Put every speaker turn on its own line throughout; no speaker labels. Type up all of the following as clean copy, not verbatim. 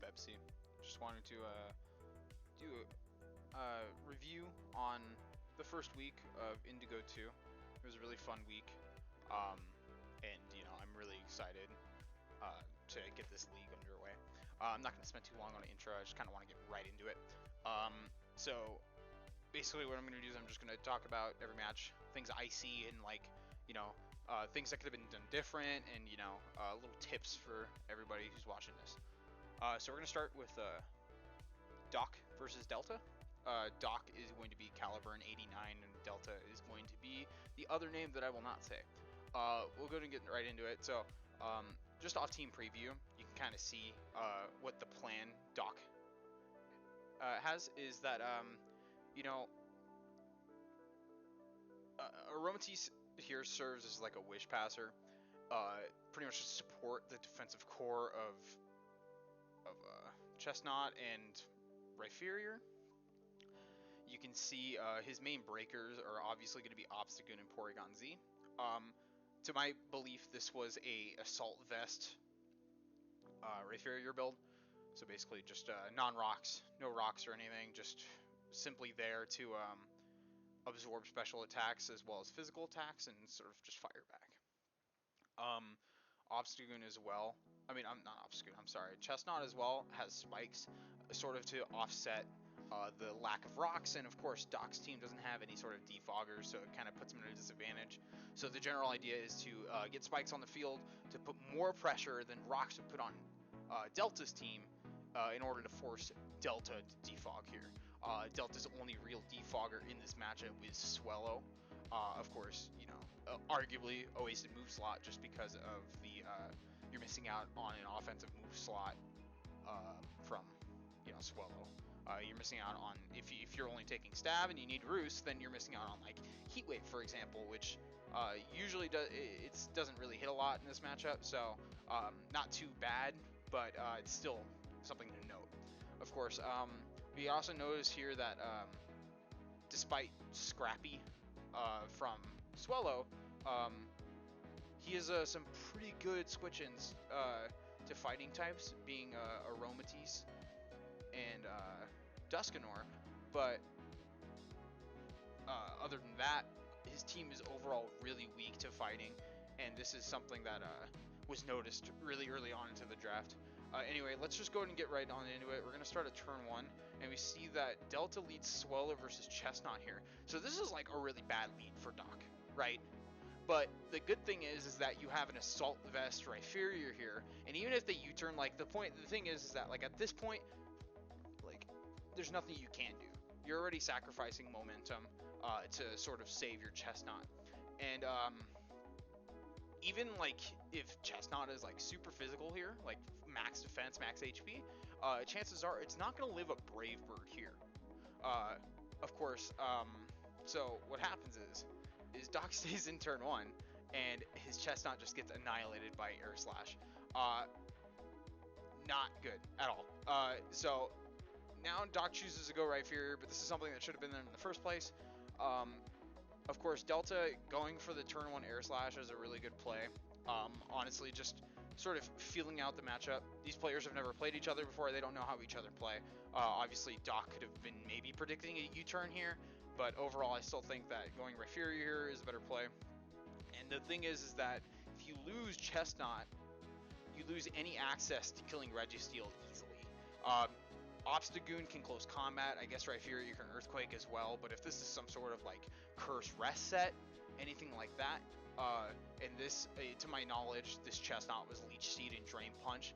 Bebsy. Just wanted to do a review on the first week of Indigo 2. It was a really fun week, and I'm really excited to get this league underway. I'm not going to spend too long on an intro. I just kind of want to get right into it. So basically, what I'm going to do is I'm just going to talk about every match, things I see, and things that could have been done different, and little tips for everybody who's watching this. So we're going to start with Doc versus Delta. Doc is going to be Caliber in 89, and Delta is going to be the other name that I will not say. We'll go ahead and get right into it. So just off team preview, you can kind of see what the plan Doc has is that Aromatisse here serves as like a wish passer, pretty much to support the defensive core of Chestnut and Wildfire. You can see his main breakers are obviously going to be Obstagoon and Porygon Z. To my belief, this was a Assault Vest Wildfire build. So basically just non-rocks, no rocks or anything, just simply there to absorb special attacks as well as physical attacks and sort of just fire back. Obstagoon as well. I'm not Obstagoon, I'm sorry. Chestnut as well has spikes, sort of to offset the lack of rocks, and of course Doc's team doesn't have any sort of defoggers, so it kind of puts him at a disadvantage. So the general idea is to get spikes on the field to put more pressure than rocks would put on Delta's team in order to force Delta to defog here. Delta's only real defogger in this matchup is Swellow. Of course, arguably a wasted move slot just because of the you're missing out on an offensive move slot from Swellow. You're missing out on if you're only taking stab and you need roost, then you're missing out on like heat wave, for example, which usually doesn't really hit a lot in this matchup. So not too bad, but it's still something to note. Of course, we also notice here that despite Scrappy from Swellow, he has some pretty good switch-ins to fighting types, being Aromatisse and Dusknoir, but other than that, his team is overall really weak to fighting, and this is something that was noticed really early on into the draft. Anyway, let's just go ahead and get right on into it. We're going to start at turn 1, and we see that Delta leads Swellow versus Chestnut here. So this is like a really bad lead for Doc, right? But the good thing is that you have an Assault Vest Wildfire here, and even if they U-turn, like the thing is that like at this point, like there's nothing you can do. You're already sacrificing momentum to sort of save your Chestnut, and even like if Chestnut is like super physical here, like max defense, max HP, chances are it's not going to live a Brave Bird here. Of course, so what happens is Doc stays in turn 1, and his Chestnut just gets annihilated by Air Slash. Not good at all. So now Doc chooses to go Wildfire, but this is something that should have been there in the first place. Of course, Delta going for the turn 1 Air Slash is a really good play. Honestly, just sort of feeling out the matchup. These players have never played each other before. They don't know how each other play. Obviously, Doc could have been maybe predicting a U-turn here, but overall, I still think that going Wildfire here is a better play. And the thing is that if you lose Chestnut, you lose any access to killing Registeel easily. Obstagoon can close combat. I guess Wildfire you can Earthquake as well, but if this is some sort of like curse rest set, anything like that, and this, to my knowledge, this Chestnut was Leech Seed and Drain Punch,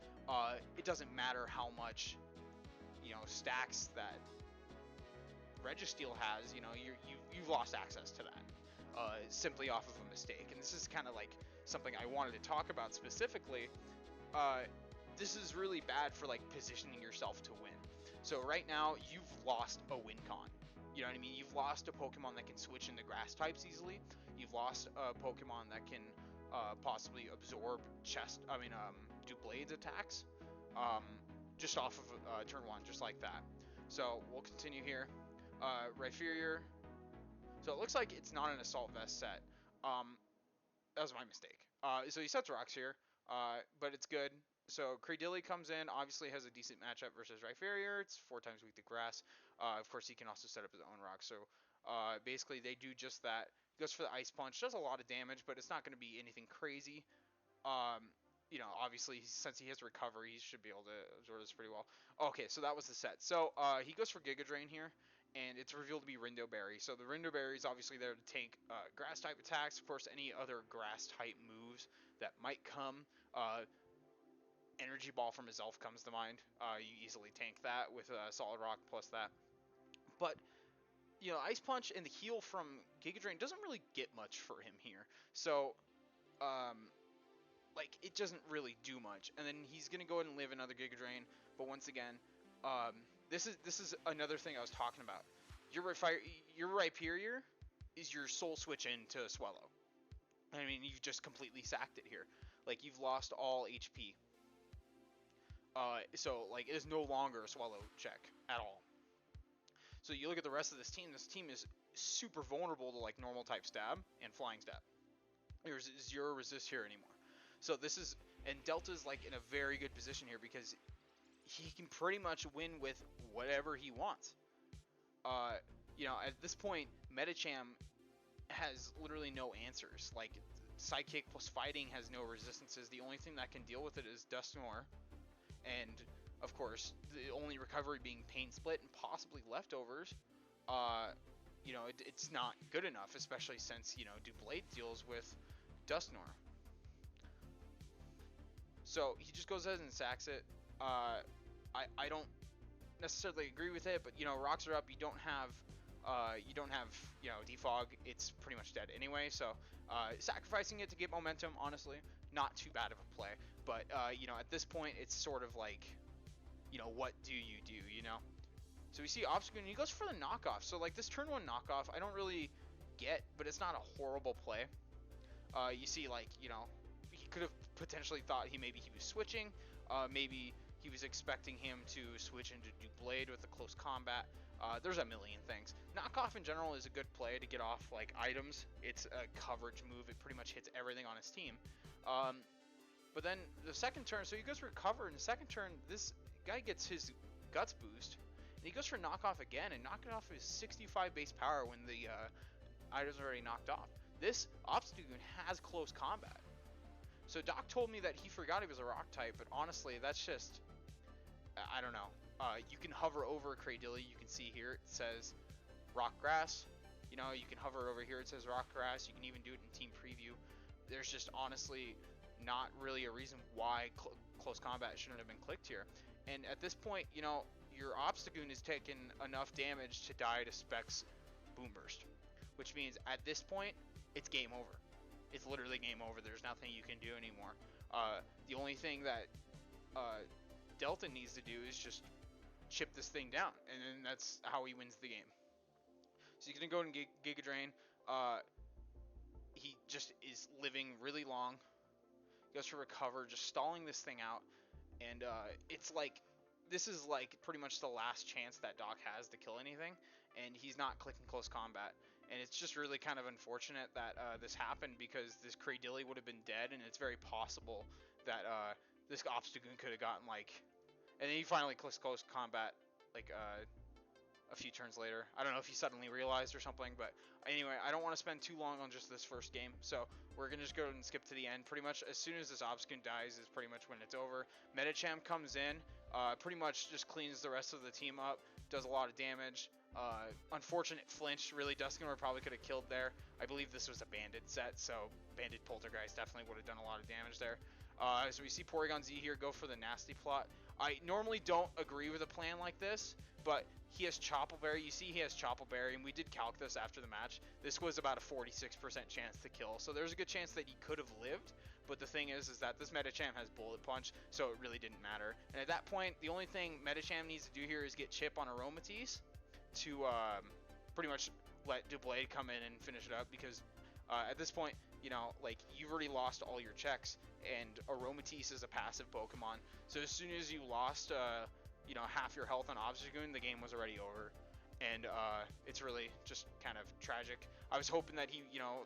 it doesn't matter how much, stacks that Registeel has, you've lost access to that, simply off of a mistake. And this is kind of like something I wanted to talk about specifically. This is really bad for like positioning yourself to win. So right now you've lost a win con. You know what I mean? You've lost a Pokemon that can switch into grass types easily. You've lost a Pokemon that can possibly absorb do blades attacks just off of turn 1, just like that. So we'll continue here. Wildfire. So it looks like it's not an Assault Vest set. That was my mistake. So he sets rocks here, but it's good. So Cradilly comes in, obviously has a decent matchup versus Rhyperior. It's 4 times weak to grass. Of course, he can also set up his own rock. So basically, they do just that. He goes for the Ice Punch, does a lot of damage, but it's not going to be anything crazy. Obviously, since he has recovery, he should be able to absorb this pretty well. Okay, so that was the set. So he goes for Giga Drain here, and it's revealed to be Rindo Berry. So the Rindo Berry is obviously there to tank grass type attacks. Of course, any other grass type moves that might come. Energy Ball from his elf comes to mind. You easily tank that with Solid Rock plus that. But Ice Punch and the heal from Giga Drain doesn't really get much for him here. So, it doesn't really do much. And then he's gonna go ahead and live another Giga Drain. But once again, this is another thing I was talking about. Your Rhyperior is your soul switch into Swellow. I mean, you've just completely sacked it here. Like, you've lost all HP. So it is no longer a Swallow check at all. So you look at the rest of this team is super vulnerable to normal type stab and flying stab. There's zero resist here anymore. So and Delta's in a very good position here because he can pretty much win with whatever he wants. At this point, Metacham has literally no answers. Sidekick plus fighting has no resistances. The only thing that can deal with it is Dusknoir. And, of course, the only recovery being Pain Split and possibly Leftovers. It's not good enough, especially since, Dublade deals with Dusknoir. So, he just goes ahead and sacks it. I don't necessarily agree with it, but, rocks are up. You don't have, defog. It's pretty much dead anyway. So, sacrificing it to get momentum, honestly, not too bad of a play. But, at this point, it's sort of what do you do, So we see Obstagoon, he goes for the knockoff. So, this turn 1 knockoff, I don't really get, but it's not a horrible play. You see, he could have potentially thought maybe he was switching. Maybe he was expecting him to switch into Dublade with the close combat. There's a million things. Knockoff in general is a good play to get off, items. It's a coverage move. It pretty much hits everything on his team. But then the second turn, so he goes for cover. In the second turn, this guy gets his guts boost. And he goes for knockoff again, and knock it off his 65 base power when the items are already knocked off. This Obstagoon has close combat. So Doc told me that he forgot he was a rock type, but honestly, that's just, I don't know. You can hover over Cradilly. You can see here it says rock grass. You can hover over here. It says rock grass. You can even do it in team preview. There's just honestly not really a reason why close combat shouldn't have been clicked here. And at this point, your Obstagoon is taking enough damage to die to Specs Boom Burst, which means at this point, it's game over. It's literally game over. There's nothing you can do anymore. The only thing that Delta needs to do is just chip this thing down, and then that's how he wins the game. So he's going to go and Giga Drain. He just is living really long. Goes for recover, just stalling this thing out. And it's this is pretty much the last chance that Doc has to kill anything. And he's not clicking close combat. And it's just really kind of unfortunate that this happened because this Cradilly would have been dead. And it's very possible that this Obstagoon could have gotten and then he finally clicks close combat a few turns later. I don't know if he suddenly realized or something, but anyway, I don't want to spend too long on just this first game, so we're going to just go and skip to the end. Pretty much as soon as this Obstagoon dies is pretty much when it's over. Metacham comes in, pretty much just cleans the rest of the team up, does a lot of damage. Unfortunate flinch, really, Dusknoir probably could have killed there. I believe this was a Bandit set, so Bandit Poltergeist definitely would have done a lot of damage there. So we see Porygon Z here go for the nasty plot. I normally don't agree with a plan like this, but he has Choppleberry. You see he has Choppleberry, and we did calc this after the match. This was about a 46% chance to kill, so there's a good chance that he could have lived. But the thing is that this Metacham has Bullet Punch, so it really didn't matter. And at that point, the only thing Metacham needs to do here is get Chip on Aromatisse to pretty much let Dublade come in and finish it up, because at this point, you've already lost all your checks, and Aromatisse is a passive Pokemon. So as soon as you lost, half your health on Obstagoon, the game was already over. And it's really just kind of tragic. I was hoping that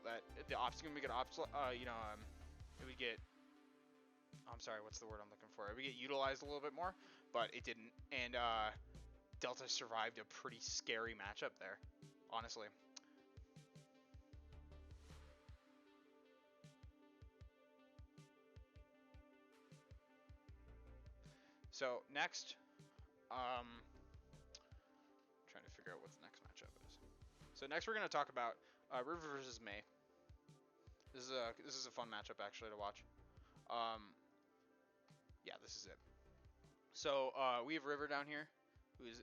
that the Obstagoon would get, it would get, I'm sorry, what's the word I'm looking for? It would get utilized a little bit more, but it didn't. And Delta survived a pretty scary matchup there, honestly. So next, trying to figure out what the next matchup is. So next we're going to talk about River versus Mei. This is a fun matchup actually to watch. Yeah, this is it. So we have River down here, who is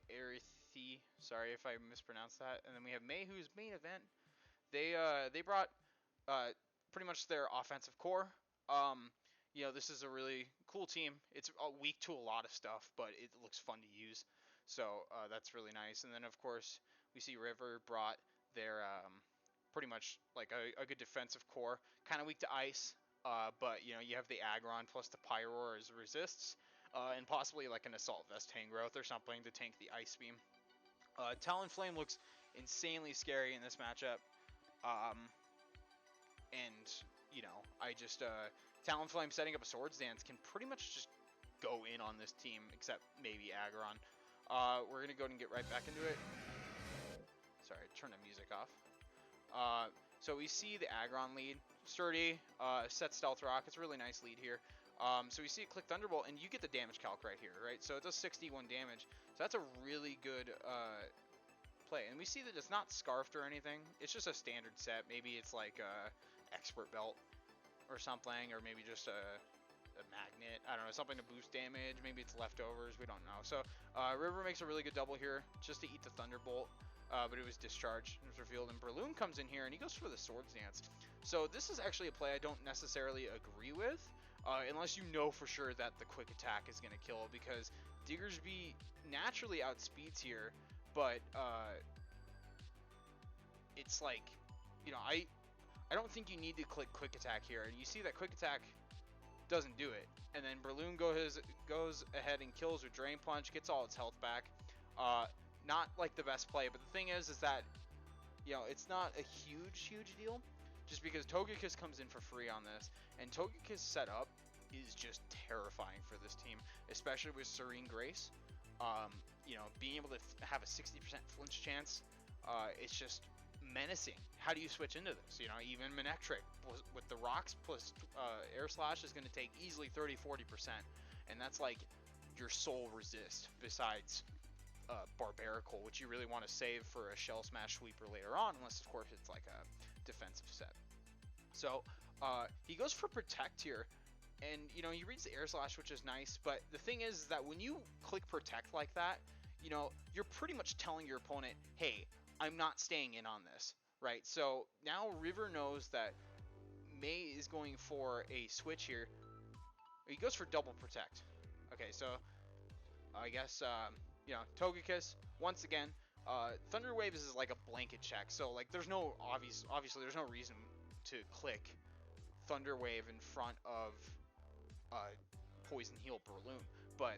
Aerithi. Sorry if I mispronounced that. And then we have Mei, who's main event. They brought pretty much their offensive core. This is a really cool team. It's weak to a lot of stuff, but it looks fun to use. So that's really nice. And then of course we see River brought their pretty much like a good defensive core, kind of weak to ice. But you have the Aggron plus the Pyroar as resists, and possibly like an Assault Vest Hang Growth or something to tank the Ice Beam. Talonflame looks insanely scary in this matchup. Talonflame setting up a Swords Dance can pretty much just go in on this team, except maybe Aggron. We're going to go ahead and get right back into it. Sorry, turn the music off. So we see the Aggron lead. Sturdy, set Stealth Rock. It's a really nice lead here. So we see it click Thunderbolt, and you get the damage calc right here, right? So it does 61 damage. So that's a really good play. And we see that it's not scarfed or anything. It's just a standard set. Maybe it's like a Expert Belt or something, or maybe just a magnet. I don't know, something to boost damage. Maybe it's leftovers. We don't know. So River makes a really good double here just to eat the Thunderbolt. But it was discharged. It was revealed, and Breloom comes in here, and he goes for the Swords Dance. So this is actually a play I don't necessarily agree with, unless you know for sure that the quick attack is going to kill, because Diggersby naturally outspeeds here, but it's like, I don't think you need to click quick attack here, and you see that quick attack doesn't do it, and then Breloom goes ahead and kills with Drain Punch, gets all its health back. Not like the best play, but the thing is that, it's not a huge deal, just because Togekiss comes in for free on this, and Togekiss setup is just terrifying for this team, especially with Serene Grace. Being able to have a 60% flinch chance, it's just menacing. How do you switch into this? Even Manectric with the rocks plus Air Slash is going to take easily 30-40%, and that's like your sole resist besides Barbarical, which you really want to save for a Shell Smash sweeper later on, unless of course it's like a defensive set. So he goes for Protect here, and he reads the Air Slash, which is nice, but the thing is that when you click Protect like that, you're pretty much telling your opponent, hey, I'm not staying in on this, right? So now River knows that Mei is going for a switch here. He goes for double Protect. Okay, so I guess Togekiss once again. Thunder Wave is like a blanket check, so like there's no obviously there's no reason to click Thunder Wave in front of Poison Heal Breloom, but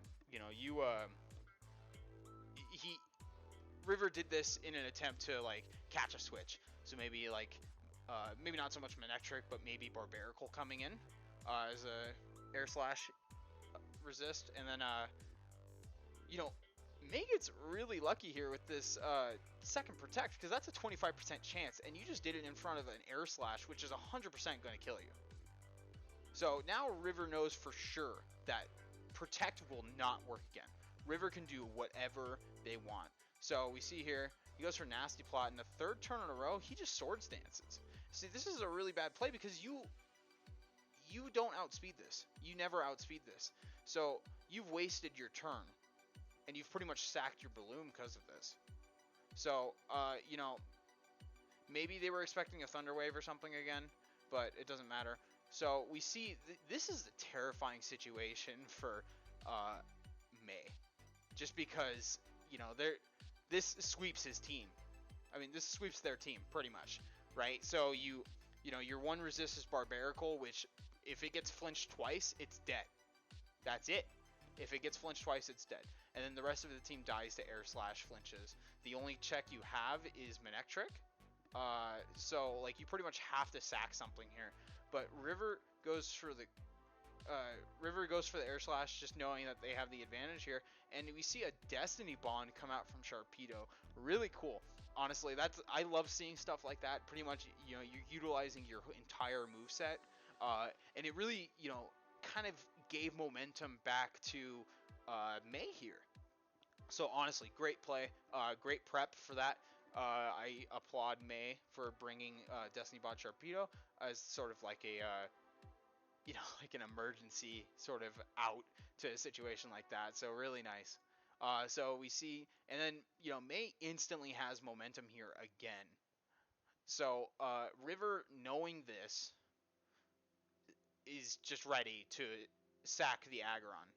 River did this in an attempt to like catch a switch, so maybe like maybe not so much Manectric, but maybe Barbarical coming in as a Air Slash resist, and then Mei gets really lucky here with this second Protect, because that's a 25% chance, and you just did it in front of an Air Slash, which is 100% going to kill you. So now River knows for sure that Protect will not work again. River can do whatever they want. So we see here, he goes for Nasty Plot, and the third turn in a row, he just Swords Dances. See, this is a really bad play, because you don't outspeed this. You never outspeed this. So you've wasted your turn, and you've pretty much sacked your Breloom because of this. So, maybe they were expecting a Thunder Wave or something again, but it doesn't matter. So we see this is a terrifying situation for Mei, just because this sweeps his team. I mean, this sweeps their team pretty much, right? So your one resist is Barbarical, which if it gets flinched twice, it's dead. That's it. If it gets flinched twice, it's dead. And then the rest of the team dies to Air Slash flinches. The only check you have is Manectric. So like you pretty much have to sack something here. But River goes for the River goes for the air slash, just knowing that they have the advantage here, and we see a Destiny Bond come out from Sharpedo. Really cool. Honestly, I love seeing stuff like that. Pretty much, you're utilizing your entire moveset, and it really, kind of gave momentum back to May here. So honestly, great play, great prep for that. I applaud May for bringing Destiny Bond Sharpedo as sort of like a like an emergency sort of out to a situation like that. So really nice. So we see, and then, May instantly has momentum here again. So River, knowing this, is just ready to sack the Aggron,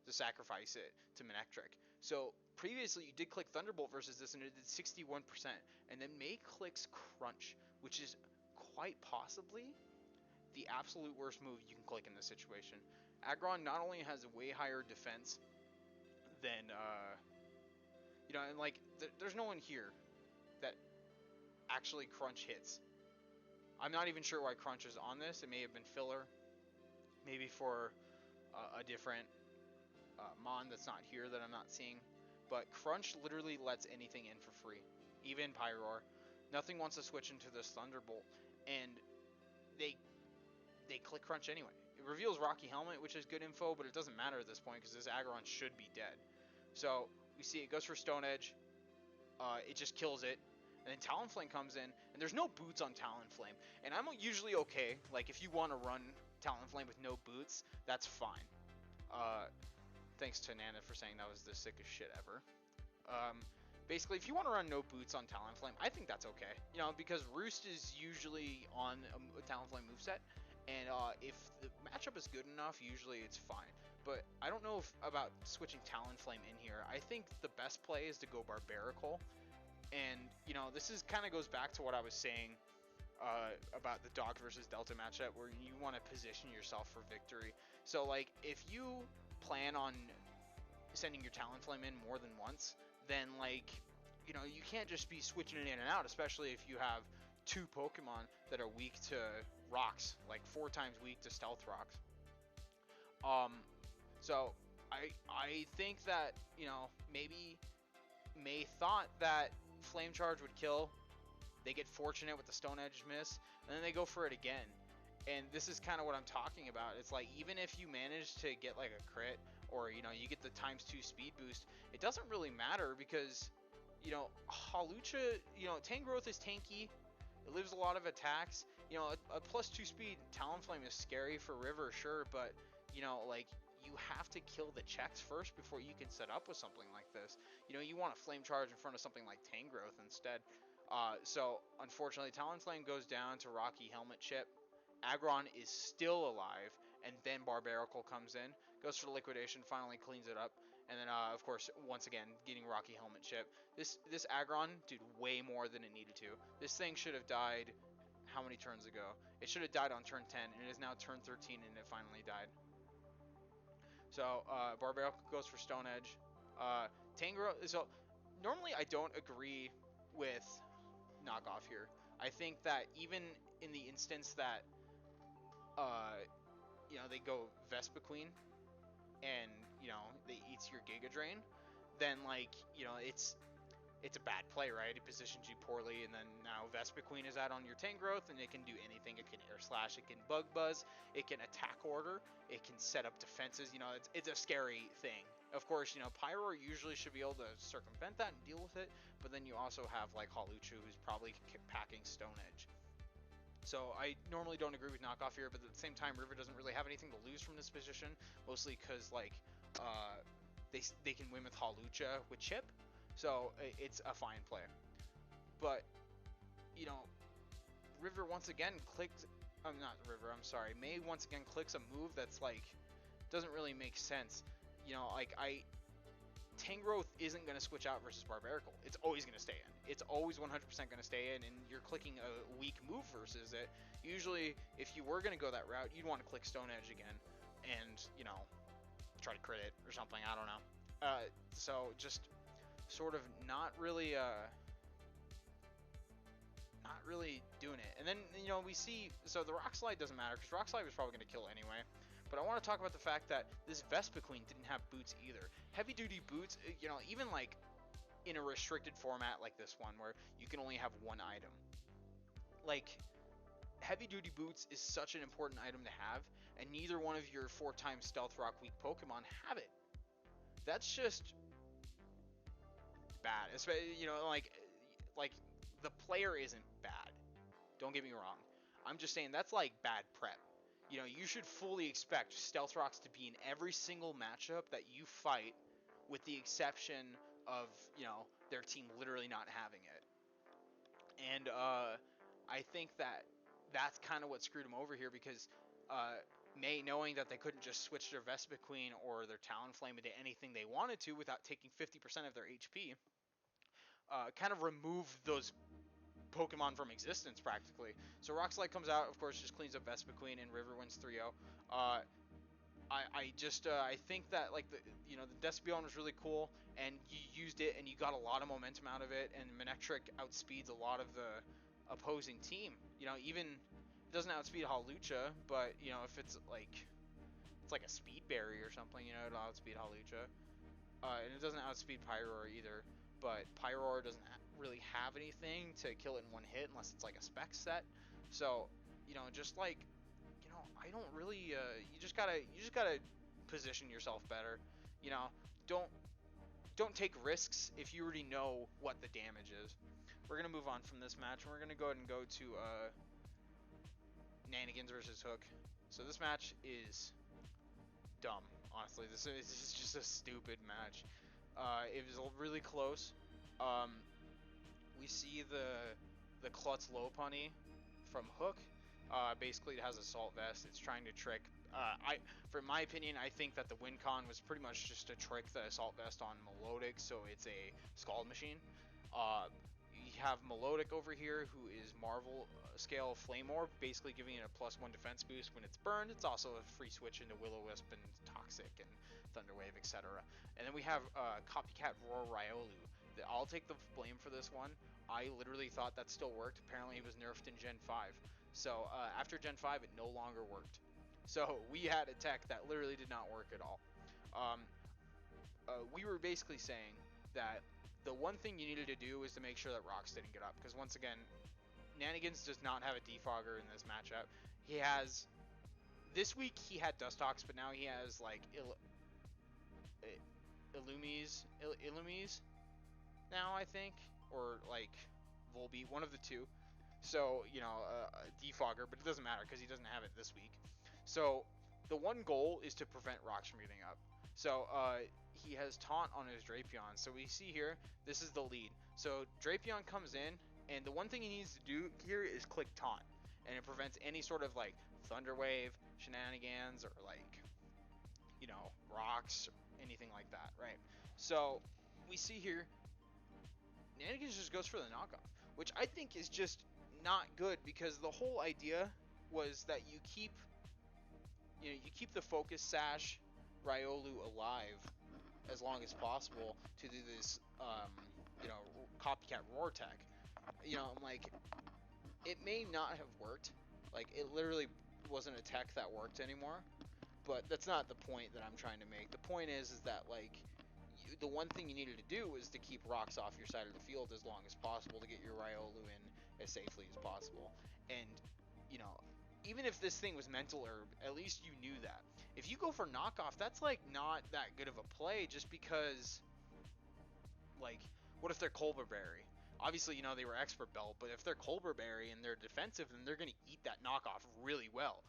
to sacrifice it to Manectric. So previously you did click Thunderbolt versus this and it did 61%, and then May clicks Crunch, which is quite possibly the absolute worst move you can click in this situation. Aggron not only has a way higher defense than, and like, there's no one here that actually Crunch hits. I'm not even sure why Crunch is on this. It may have been filler, maybe for a different Mon that's not here that I'm not seeing. But Crunch literally lets anything in for free, even Pyroar. Nothing wants to switch into this Thunderbolt, and they click Crunch anyway. It reveals Rocky Helmet, which is good info, but it doesn't matter at this point because this Aggron should be dead. So we see it goes for Stone Edge. It just kills it. And then Talonflame comes in, and there's no boots on Talonflame. And I'm usually okay. Like, if you want to run Talonflame with no boots, that's fine. Thanks to Nana for saying that was the sickest shit ever. Basically, if you want to run no boots on Talonflame, I think that's okay. Because Roost is usually on a Talonflame moveset, and if the matchup is good enough, usually it's fine. But I don't know about switching Talonflame in here. I think the best play is to go Barbarical. And, this is kind of goes back to what I was saying about the Dog versus Delta matchup, where you want to position yourself for victory. So, like, if you plan on sending your Talonflame in more than once, then, like, you can't just be switching it in and out, especially if you have two Pokemon that are weak to rocks, like 4 times weak to Stealth Rocks. So I think that, maybe May thought that Flame Charge would kill. They get fortunate with the Stone Edge miss, and then they go for it again. And this is kind of what I'm talking about. It's like, even if you manage to get like a crit, or you get the ×2 speed boost, it doesn't really matter because Hawlucha, Tangrowth is tanky. It lives a lot of attacks. A +2 speed Talonflame is scary for River, sure, but like, you have to kill the checks first before you can set up with something like this. You want a Flame Charge in front of something like Tangrowth instead. So unfortunately, Talonflame goes down to Rocky Helmet chip. Aggron is still alive, and then Barbarical comes in, goes for the Liquidation, finally cleans it up, and then of course, once again, getting Rocky Helmet chip. This Aggron did way more than it needed to. This thing should have died how many turns ago? It should have died on turn 10, and it is now turn 13, and it finally died. So Barbarical goes for Stone Edge. Tangrowth. So normally I don't agree with knockoff here. I think that even in the instance that they go Vespiquen and they eats your Giga Drain, then like it's a bad play, right? It positions you poorly, and then now Vespiquen is out on your Tangrowth, and it can do anything. It can Air Slash, it can Bug Buzz, it can Attack Order, it can set up defenses. It's a scary thing. Of course, Pyroar usually should be able to circumvent that and deal with it, but then you also have like Hawlucha, who's probably packing Stone Edge. So I normally don't agree with knockoff here, but at the same time, River doesn't really have anything to lose from this position, mostly because like they can win with Hawlucha with Chip. So it's a fine play. But, River once again clicked, not River, I'm sorry, May once again clicks a move that's like, doesn't really make sense. Tangrowth isn't going to switch out versus Barbarical. It's always going to stay in. It's always 100% going to stay in, and you're clicking a weak move versus it. Usually, if you were going to go that route, you'd want to click Stone Edge again and, try to crit it or something, I don't know. So just sort of not really doing it. And then we see, so the Rock Slide doesn't matter because Rock Slide was probably going to kill anyway, but I want to talk about the fact that this Vespiquen didn't have boots either. Heavy duty boots, you know, even like in a restricted format like this one where you can only have one item. Like, heavy duty boots is such an important item to have, and neither one of your 4x Stealth Rock weak Pokemon have it. That's just bad. You know, like the player isn't bad. Don't get me wrong. I'm just saying that's like bad prep. You know, you should fully expect Stealth Rocks to be in every single matchup that you fight, with the exception of, you know, their team literally not having it. And I think that that's kind of what screwed them over here, because May, knowing that they couldn't just switch their Vespiquen or their Talonflame into anything they wanted to without taking 50% of their HP, kind of removed those Pokemon from existence practically. So Rock Slide comes out, of course, just cleans up Vespiquen, and River wins 3-0. I think that, like, the Despeon was really cool, and you used it and you got a lot of momentum out of it, and Manectric outspeeds a lot of the opposing team. You know, even it doesn't outspeed Hawlucha, but you know, if it's like a speed berry or something, you know, it'll outspeed Hawlucha. And it doesn't outspeed Pyroar either, but Pyroar doesn't really have anything to kill it in one hit unless it's like a spec set. So, you know, just like, you know, I don't really, you just gotta position yourself better. You know, don't take risks if you already know what the damage is. We're gonna move on from this match, and we're gonna go ahead and go to Nanagens versus Hook. So this match is dumb, honestly. This is just a stupid match. It was really close. We see the Klutz Lopunny from Hook. Basically, it has Assault Vest. It's trying to trick. For my opinion, I think that the win con was pretty much just to trick the Assault Vest on Melodic, so it's a Scald Machine. You have Melodic over here, who is Marvel scale Flame Orb, basically giving it a +1 defense boost when it's burned. It's also a free switch into Will-O-Wisp and Toxic and Thunder Wave, etc. And then we have Copycat Roar Riolu. I'll take the blame for this one. I literally thought that still worked. Apparently it was nerfed in Gen 5. So after Gen 5, it no longer worked. So we had a tech that literally did not work at all. We were basically saying that the one thing you needed to do was to make sure that Rocks didn't get up. Because once again, Nanagens does not have a defogger in this matchup. He has... This week he had Dustox, but now he has like Illumise now, I think. Or like Volbeat, one of the two. So, you know, defogger, but it doesn't matter because he doesn't have it this week. So the one goal is to prevent Rocks from getting up. So he has Taunt on his Drapion. So we see here, this is the lead. So Drapion comes in, and the one thing he needs to do here is click Taunt. And it prevents any sort of like Thunder Wave, shenanigans, or like, you know, Rocks, or anything like that, right? So we see here, Nanagens just goes for the knockoff, which I think is just not good, because the whole idea was that you keep the Focus Sash Riolu alive as long as possible to do this, you know, Copycat Roar tech. You know, I'm like, it may not have worked. Like, it literally wasn't a tech that worked anymore. But that's not the point that I'm trying to make. The point is that, like, the one thing you needed to do was to keep Rocks off your side of the field as long as possible to get your Riolu in as safely as possible. And, you know, even if this thing was Mental Herb, at least you knew that. If you go for knockoff, that's, like, not that good of a play, just because, like, what if they're Colbur Berry? Obviously, you know, they were Expert Belt, but if they're Colbur Berry and they're defensive, then they're going to eat that knockoff really well.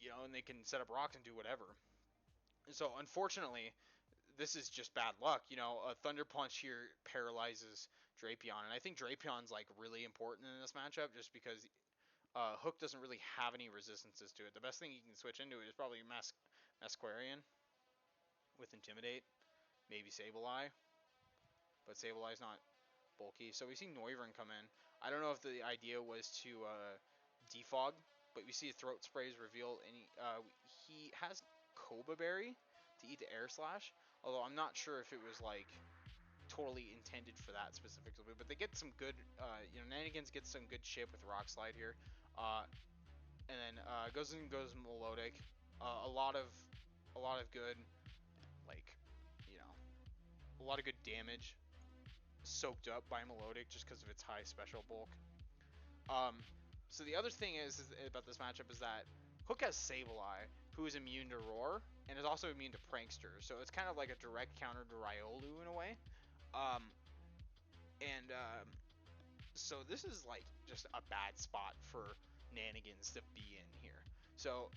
You know, and they can set up rocks and do whatever. So, unfortunately, this is just bad luck. You know, a Thunder Punch here paralyzes Drapion, and I think Drapion's, like, really important in this matchup just because Hook doesn't really have any resistances to it. The best thing you can switch into it is probably Masquerian with Intimidate, maybe Sableye, but Sableye's not bulky. So we see Noivern come in. I don't know if the idea was to defog, but we see Throat Sprays reveal, and he has Koba Berry to eat the Air Slash, although I'm not sure if it was like totally intended for that specifically, but they get some good, you know, Nanagens gets some good chip with Rock Slide here, and then goes Melodic, a lot of good, like, you know, a lot of good damage soaked up by Melodic just because of its high special bulk. So the other thing is about this matchup is that Hook has Sableye, who is immune to Roar, and is also immune to Prankster. So it's kind of like a direct counter to Riolu in a way. Um, and so this is like just a bad spot for Nanagens to be in here. So,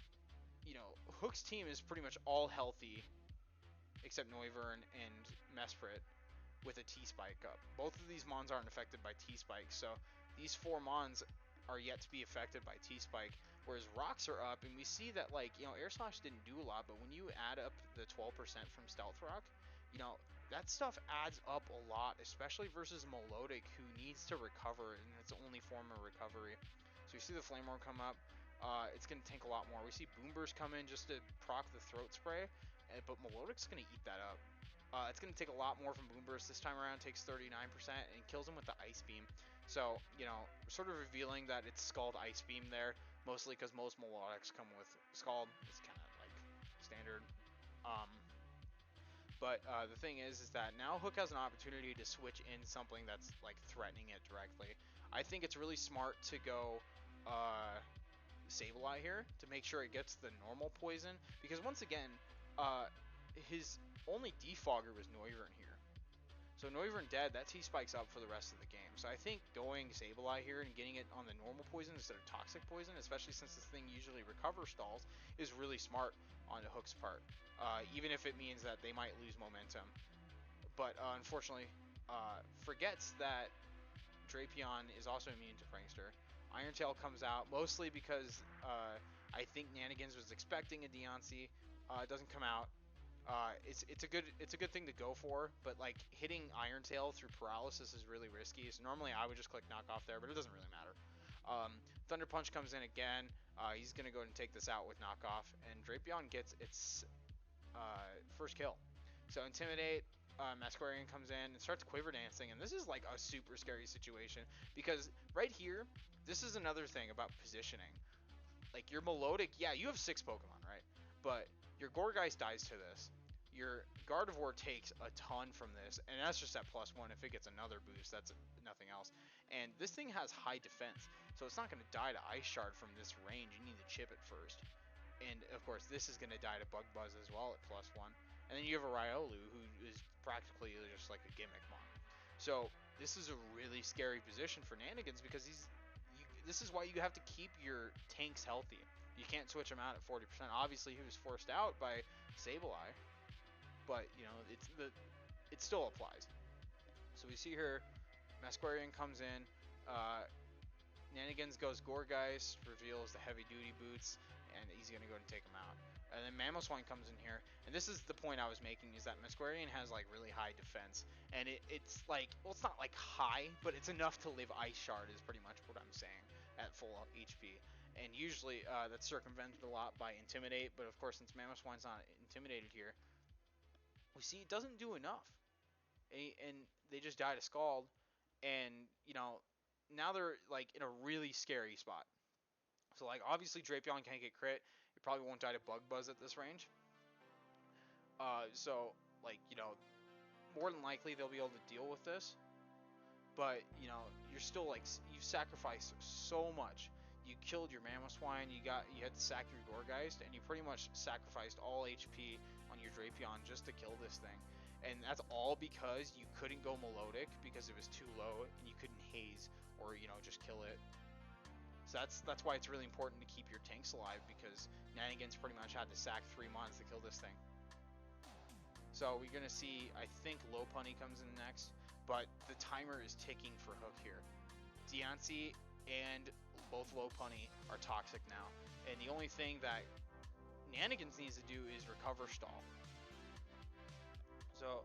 Hook's team is pretty much all healthy except Noivern and Mesprit with a T-Spike up. Both of these Mons aren't affected by T-Spike, so these 4 Mons are yet to be affected by T-Spike, whereas Rocks are up, and we see that, like, Air Slash didn't do a lot, but when you add up the 12% from Stealth Rock, that stuff adds up a lot, especially versus Melodic, who needs to recover in its only form of recovery. So you see the Flame Roar come up. It's going to tank a lot more. We see Boomburst come in just to proc the Throat Spray, but Melodic's going to eat that up. It's going to take a lot more from Boomburst this time around. Takes 39% and kills him with the Ice Beam. So, sort of revealing that it's Scald Ice Beam there, mostly because most Melodics come with Scald. It's kind of like standard. But the thing is that now Hook has an opportunity to switch in something that's like threatening it directly. I think it's really smart to go Sableye here to make sure it gets the normal poison, because once again, his only defogger was Noivern here. So Noivern dead, that T-Spike's up for the rest of the game. So I think going Sableye here and getting it on the normal poison instead of toxic poison, especially since this thing usually recover stalls, is really smart on the Hook's part. Even if it means that they might lose momentum. But unfortunately, forgets that Drapion is also immune to Prankster. Iron Tail comes out mostly because I think Nanagens was expecting a Deontay. It doesn't come out. It's a good thing to go for, but like hitting Iron Tail through paralysis is really risky. So normally I would just click knock off there, but it doesn't really matter. Thunder Punch comes in again. He's gonna go ahead and take this out with knockoff, and Drapion gets its first kill. So Intimidate, Masquerade comes in and starts Quiver Dancing, and this is like a super scary situation because right here, this is another thing about positioning. Like your Melodic, yeah, you have 6 Pokemon, right? But your Gourgeist dies to this. Your Gardevoir takes a ton from this, and that's just at +1. If it gets another boost, that's nothing else. And this thing has high defense, so it's not going to die to Ice Shard from this range. You need to chip it first. And of course, this is going to die to Bug Buzz as well at +1. And then you have a Riolu, who is practically just like a gimmick mon. So this is a really scary position for Nanagens because this is why you have to keep your tanks healthy. You can't switch them out at 40%. Obviously, he was forced out by Sableye, but it still applies. So we see here, Masquerade comes in. Nanagens goes Gourgeist, reveals the heavy duty boots, and he's gonna go and take him out. And then Mamoswine comes in here, and this is the point I was making, is that Masquerade has like really high defense, and it's like, well, it's not like high, but it's enough to live Ice Shard is pretty much what I'm saying at full HP. And usually that's circumvented a lot by Intimidate, but of course since Mamoswine's not intimidated here, we see it doesn't do enough, and they just die to Scald, and now they're like in a really scary spot. So like obviously Drapion can't get crit. It probably won't die to Bug Buzz at this range. So like more than likely they'll be able to deal with this. But you're still like you've sacrificed so much. You killed your Mamoswine. You had to sack your Gourgeist, and you pretty much sacrificed all HP on your Drapion just to kill this thing. And that's all because you couldn't go Melodic because it was too low, and you couldn't Haze or just kill it. So that's why it's really important to keep your tanks alive, because Nanagens pretty much had to sack 3 mons to kill this thing. So we're gonna see, I think Lopunny comes in next, but the timer is ticking for Hook here. Deontay and both Lopunny are toxic now, and the only thing that Nanagens needs to do is recover stall. So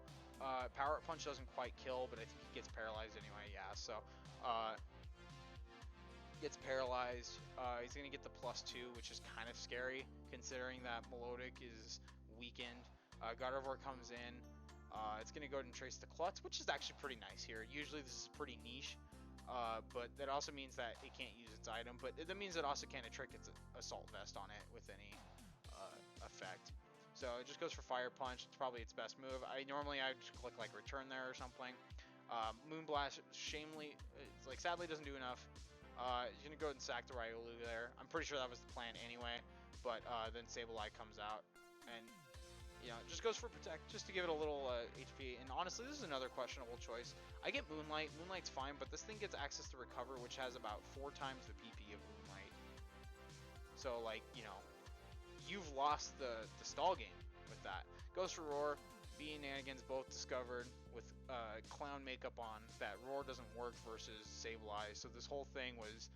Power Up Punch doesn't quite kill, but I think he gets paralyzed anyway. Yeah, so gets paralyzed. He's gonna get the +2, which is kind of scary considering that Melodic is weakened. Gardevoir comes in. It's gonna go ahead and trace the Klutz, which is actually pretty nice here. Usually this is pretty niche, but that also means that it can't use its item. But that means it also can't trick its Assault Vest on it with any effect. So it just goes for Fire Punch. It's probably its best move. Normally I just click like Return there or something. Moonblast, sadly doesn't do enough. He's gonna go ahead and sack the Riolu there. I'm pretty sure that was the plan anyway, but then Sableye comes out, and it just goes for Protect, just to give it a little HP. And honestly, this is another questionable choice. I get Moonlight. Moonlight's fine, but this thing gets access to Recover, which has about 4 times the PP of Moonlight. So, like, you've lost the stall game with that. Goes for Roar. B and Nanagens both discovered with Clown makeup on that Roar doesn't work versus Sableye, so this whole thing was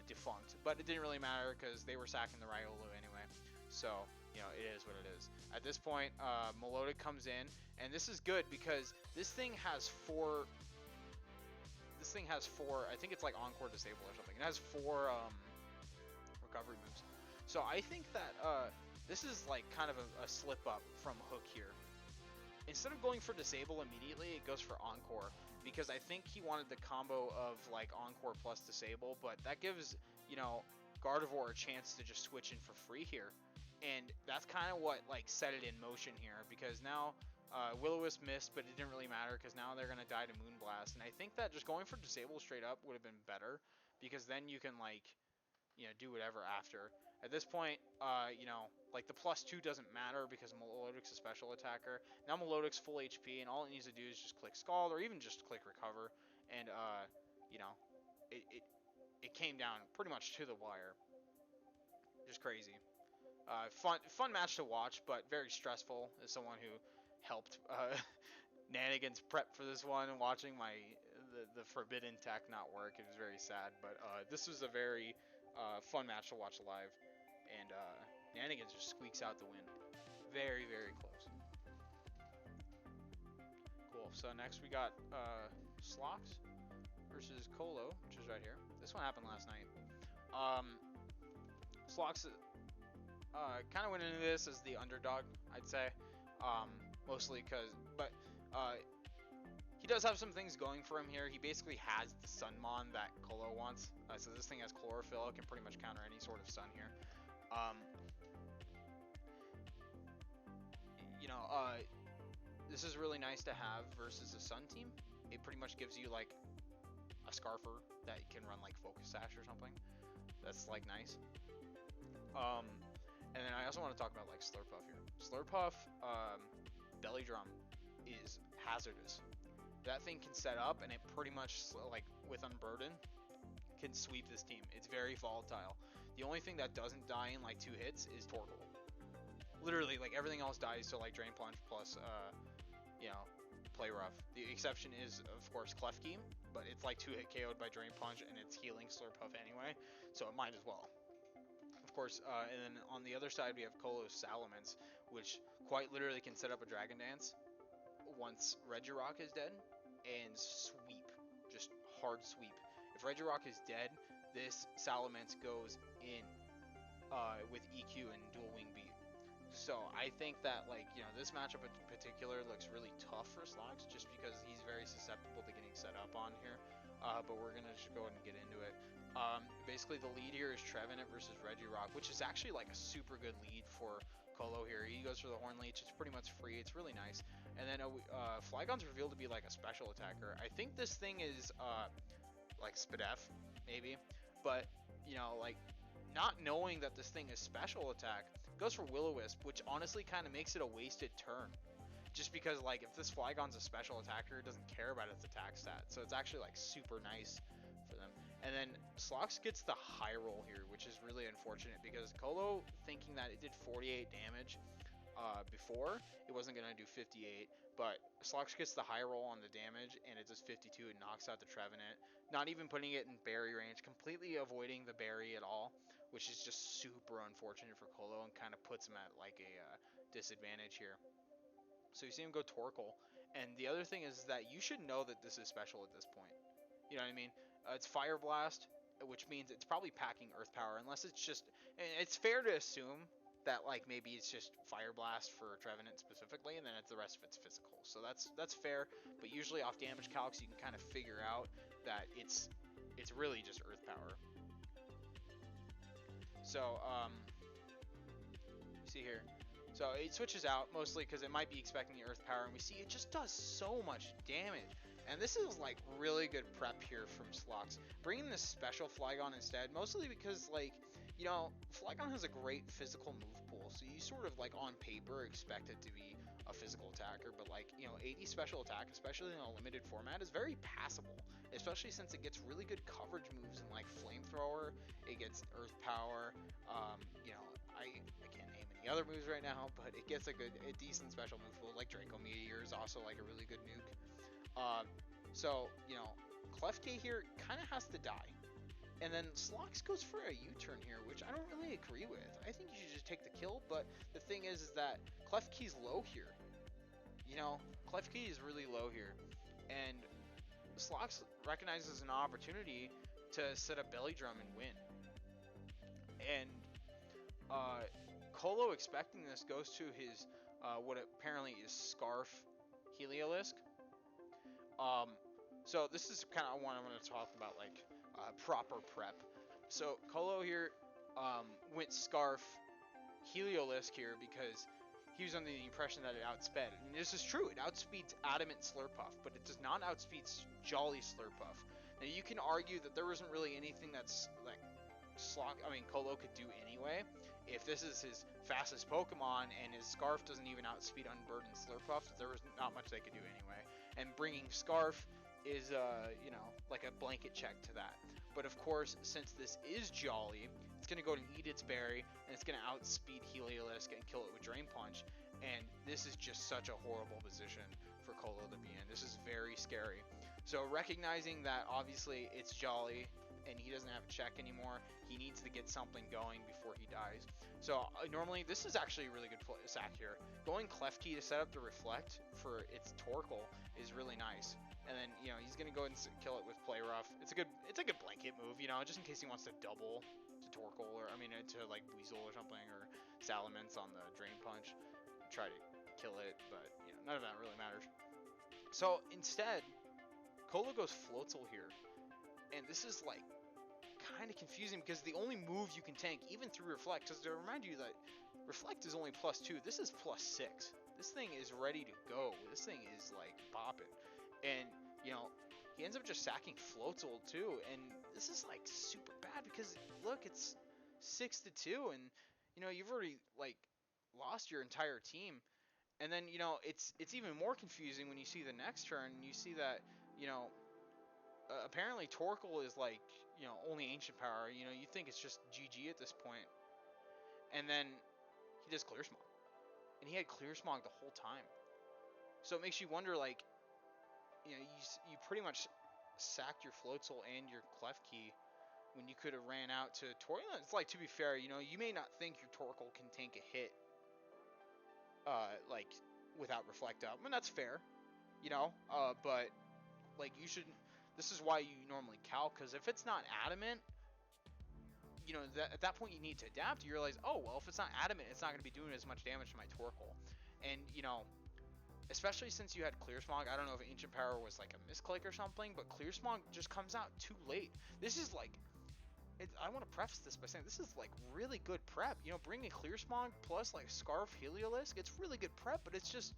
defunct. But it didn't really matter because they were sacking the Riolu anyway. So, it is what it is. At this point, Melodic comes in, and this is good because this thing has 4... I think it's like Encore Disable or something. It has 4 recovery moves. So I think that this is like kind of a slip up from Hook here. Instead of going for Disable immediately, it goes for Encore, because I think he wanted the combo of like Encore plus Disable, but that gives, Gardevoir a chance to just switch in for free here. And that's kind of what like set it in motion here, because now Will-O-Wisp missed, but it didn't really matter because now they're going to die to Moonblast. And I think that just going for Disable straight up would have been better, because then you can like, do whatever after. At this point, like the +2 doesn't matter because Melodic's a special attacker. Now Melodic's full HP, and all it needs to do is just click Scald or even just click Recover, and it came down pretty much to the wire. Just crazy. Fun match to watch, but very stressful as someone who helped Nanagens prep for this one, and watching the forbidden tech not work. It was very sad, but this was a very fun match to watch live, and Nanagens just squeaks out the win. Very, very close. Cool. So next we got Slox versus Kolo, which is right here. This one happened last night. Slox kind of went into this as the underdog, I'd say, mostly but he does have some things going for him here. He basically has the Sunmon that Kolo wants. So this thing has Chlorophyll. It can pretty much counter any sort of Sun here. This is really nice to have versus a Sun team. It pretty much gives you like a Scarfer that can run like Focus Sash or something. That's like nice. And then I also want to talk about like Slurpuff here. Slurpuff, Belly Drum is hazardous. That thing can set up, and it pretty much, like with Unburden, can sweep this team. It's very volatile. The only thing that doesn't die in like 2 hits is Torkoal. Literally, like everything else dies, so like Drain Plunge plus, Play Rough. The exception is, of course, Klefki, but it's like 2-hit KO'd by Drain Plunge, and it's healing Slurpuff anyway, so it might as well. Of course, and then on the other side we have Kolo's Salamence, which quite literally can set up a Dragon Dance once Regirock is dead, and sweep, just hard sweep. If Regirock is dead, this Salamence goes in with EQ and Dual Wing Beat. So I think that this matchup in particular looks really tough for Slox, just because he's very susceptible to getting set up on here. But we're gonna just go ahead and get into it. Basically the lead here is Trevenant versus Regirock, which is actually like a super good lead for Kolo here. He goes for the Horn Leech. It's pretty much free. It's really nice. And then Flygon's revealed to be like a special attacker. I think this thing is like Spadef, maybe. But, not knowing that this thing is special attack, goes for Will-O-Wisp, which honestly kind of makes it a wasted turn. Just because, if this Flygon's a special attacker, it doesn't care about its attack stat. So it's actually, super nice for them. And then Slox gets the high roll here, which is really unfortunate, because Kolo, thinking that it did 48 damage before, it wasn't going to do 58, but Slox gets the high roll on the damage, and it does 52 and knocks out the Trevenant, not even putting it in berry range, completely avoiding the berry at all, which is just super unfortunate for Kolo and kind of puts him at a disadvantage here. So you see him go Torkoal, and the other thing is that you should know that this is special at this point. You know what I mean? It's Fire Blast, which means it's probably packing Earth Power, unless it's just... It's fair to assume that maybe it's just Fire Blast for Trevenant specifically, and then the rest of it's physical. So that's fair, but usually off damage calcs you can kind of figure out that it's really just Earth Power. So you see here, So it switches out mostly because it might be expecting the Earth Power, and we see it just does so much damage. And this is like really good prep here from Slox. Bringing this special Flygon instead, mostly because like, you know, Flygon has a great physical move pool, so you sort of like on paper expect it to be a physical attacker, but like, you know, 80 special attack, especially in a limited format, is very passable, especially since it gets really good coverage moves in like Flamethrower, it gets Earth Power, you know, I can't name any other moves right now, but it gets a decent special move pool, like Draco Meteor is also like a really good nuke. So, you know, Klefki here kind of has to die. And then Slox goes for a U-turn here, which I don't really agree with. I think you should just take the kill, but the thing is that Klefki's low here. You know, Klefki is really low here. And Slox recognizes an opportunity to set a belly drum and win. And Kolo, expecting this, goes to his what apparently is Scarf Heliolisk. So this is kind of what I want to talk about, like proper prep. So Kolo here went Scarf Heliolisk here because he was under the impression that it outsped. And this is true, it outspeeds Adamant Slurpuff, but it does not outspeed Jolly Slurpuff. Now you can argue that there isn't really anything that's like Kolo could do anyway. If this is his fastest Pokemon and his Scarf doesn't even outspeed Unburdened Slurpuff, there was not much they could do anyway. And bringing Scarf is, you know, like a blanket check to that. But of course, since this is Jolly, it's going to go and eat its berry, and it's going to outspeed Heliolisk and kill it with Drain Punch. And this is just such a horrible position for Kolo to be in. This is very scary. So recognizing that obviously it's Jolly, and he doesn't have a check anymore, he needs to get something going before he dies. So normally this is actually a really good sack here. Going Klefki to set up the Reflect for its Torkoal is really nice. And then, you know, he's gonna go ahead and kill it with Play Rough. It's a good blanket move, you know, just in case he wants to double to Torkoal, or I mean to like Weasel or something, or Salamence on the Drain Punch, try to kill it, but you know, none of that really matters. So instead, Kolo goes Floatzel here. And this is like kind of confusing because the only move you can tank, even through Reflect, because to remind you that Reflect is only +2, this is +6. This thing is ready to go. This thing is like bopping. And, you know, he ends up just sacking Floatzel too. And this is like super bad because, look, it's 6-2. And, you know, you've already like lost your entire team. And then, you know, it's even more confusing when you see the next turn and you see that, you know, apparently Torkoal is like, you know, only Ancient Power. You know, you think it's just GG at this point. And then he does Clear Smog. And he had Clear Smog the whole time. So it makes you wonder, like, you know, you pretty much sacked your Floatzel and your Klefki when you could have ran out to Torkoal. It's like, to be fair, you know, you may not think your Torkoal can tank a hit, like, without Reflect up. I mean, that's fair, you know, but, like, you should... This is why you normally calc, because if it's not adamant, you know, at that point you need to adapt. You realize, oh, well, if it's not adamant, it's not going to be doing as much damage to my Torkoal. And, you know, especially since you had Clear Smog, I don't know if Ancient Power was like a misclick or something, but Clear Smog just comes out too late. This is like, I want to preface this by saying this is like really good prep. You know, bringing Clear Smog plus like Scarf Heliolisk, it's really good prep, but it's just,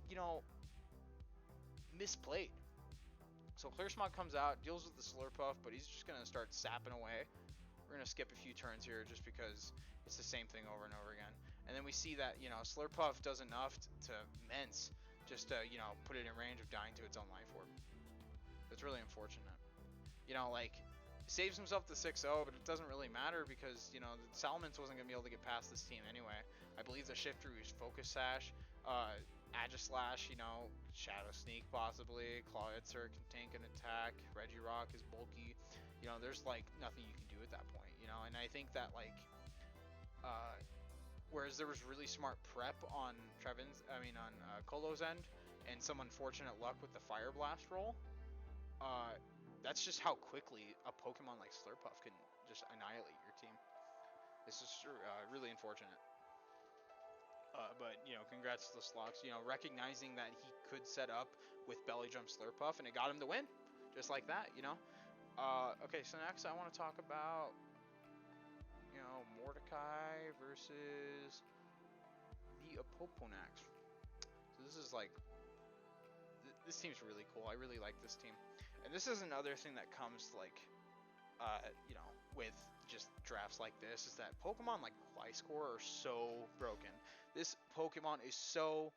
you know, misplayed. So Clear Smog comes out, deals with the Slurpuff, but he's just going to start sapping away. We're going to skip a few turns here just because it's the same thing over and over again. And then we see that, you know, Slurpuff does enough to Mence just to, you know, put it in range of dying to its own Life Orb. It's really unfortunate. You know, like, saves himself the 6-0, but it doesn't really matter because, you know, the Salamence wasn't going to be able to get past this team anyway. I believe the Shifter used Focus Sash, Agislash, you know, Shadow Sneak possibly, Clawitzer can tank an attack, Regirock is bulky, you know, there's like nothing you can do at that point, you know, and I think that like, whereas there was really smart prep on Kolo's end, and some unfortunate luck with the Fire Blast roll, that's just how quickly a Pokemon like Slurpuff can just annihilate your team. This is really unfortunate. But, you know, congrats to the Slox, you know, recognizing that he could set up with Belly Drum Slurpuff, and it got him the win, just like that, you know. Okay, so next I want to talk about, you know, Mordekai versus be a Popo next. So this is like, this team's really cool. I really like this team. And this is another thing that comes like, you know, with just drafts like this, is that Pokemon like Gliscor are so broken. This Pokemon is so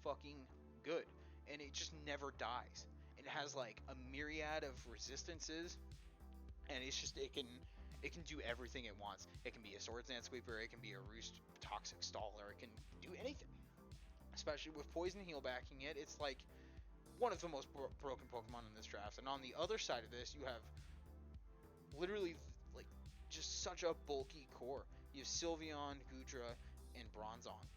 fucking good, and it just never dies. It has like a myriad of resistances, and it's just it can do everything it wants. It can be a Swords Dance Sweeper, it can be a Roost Toxic Staller, it can do anything. Especially with Poison Heal backing it, it's like one of the most broken Pokemon in this draft. And on the other side of this, you have literally like just such a bulky core. You have Sylveon, Goodra, and Bronzong.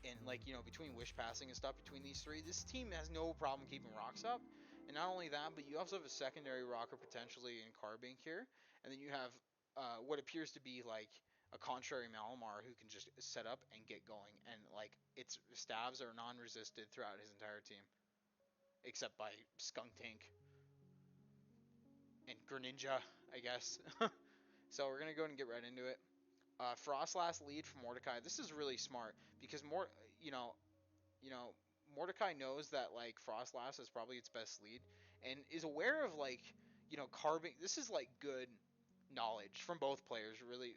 And like, you know, between Wish Passing and stuff between these three, this team has no problem keeping rocks up. And not only that, but you also have a secondary rocker potentially in Carbink here. And then you have what appears to be like a contrary Malamar who can just set up and get going. And like its stabs are non-resisted throughout his entire team. Except by Skuntank and Greninja, I guess. So we're going to go ahead and get right into it. Frostlass lead for Mordekai. This is really smart because you know, Mordekai knows that like Frostlass is probably its best lead and is aware of like, you know, Carbink. This is like good knowledge from both players, really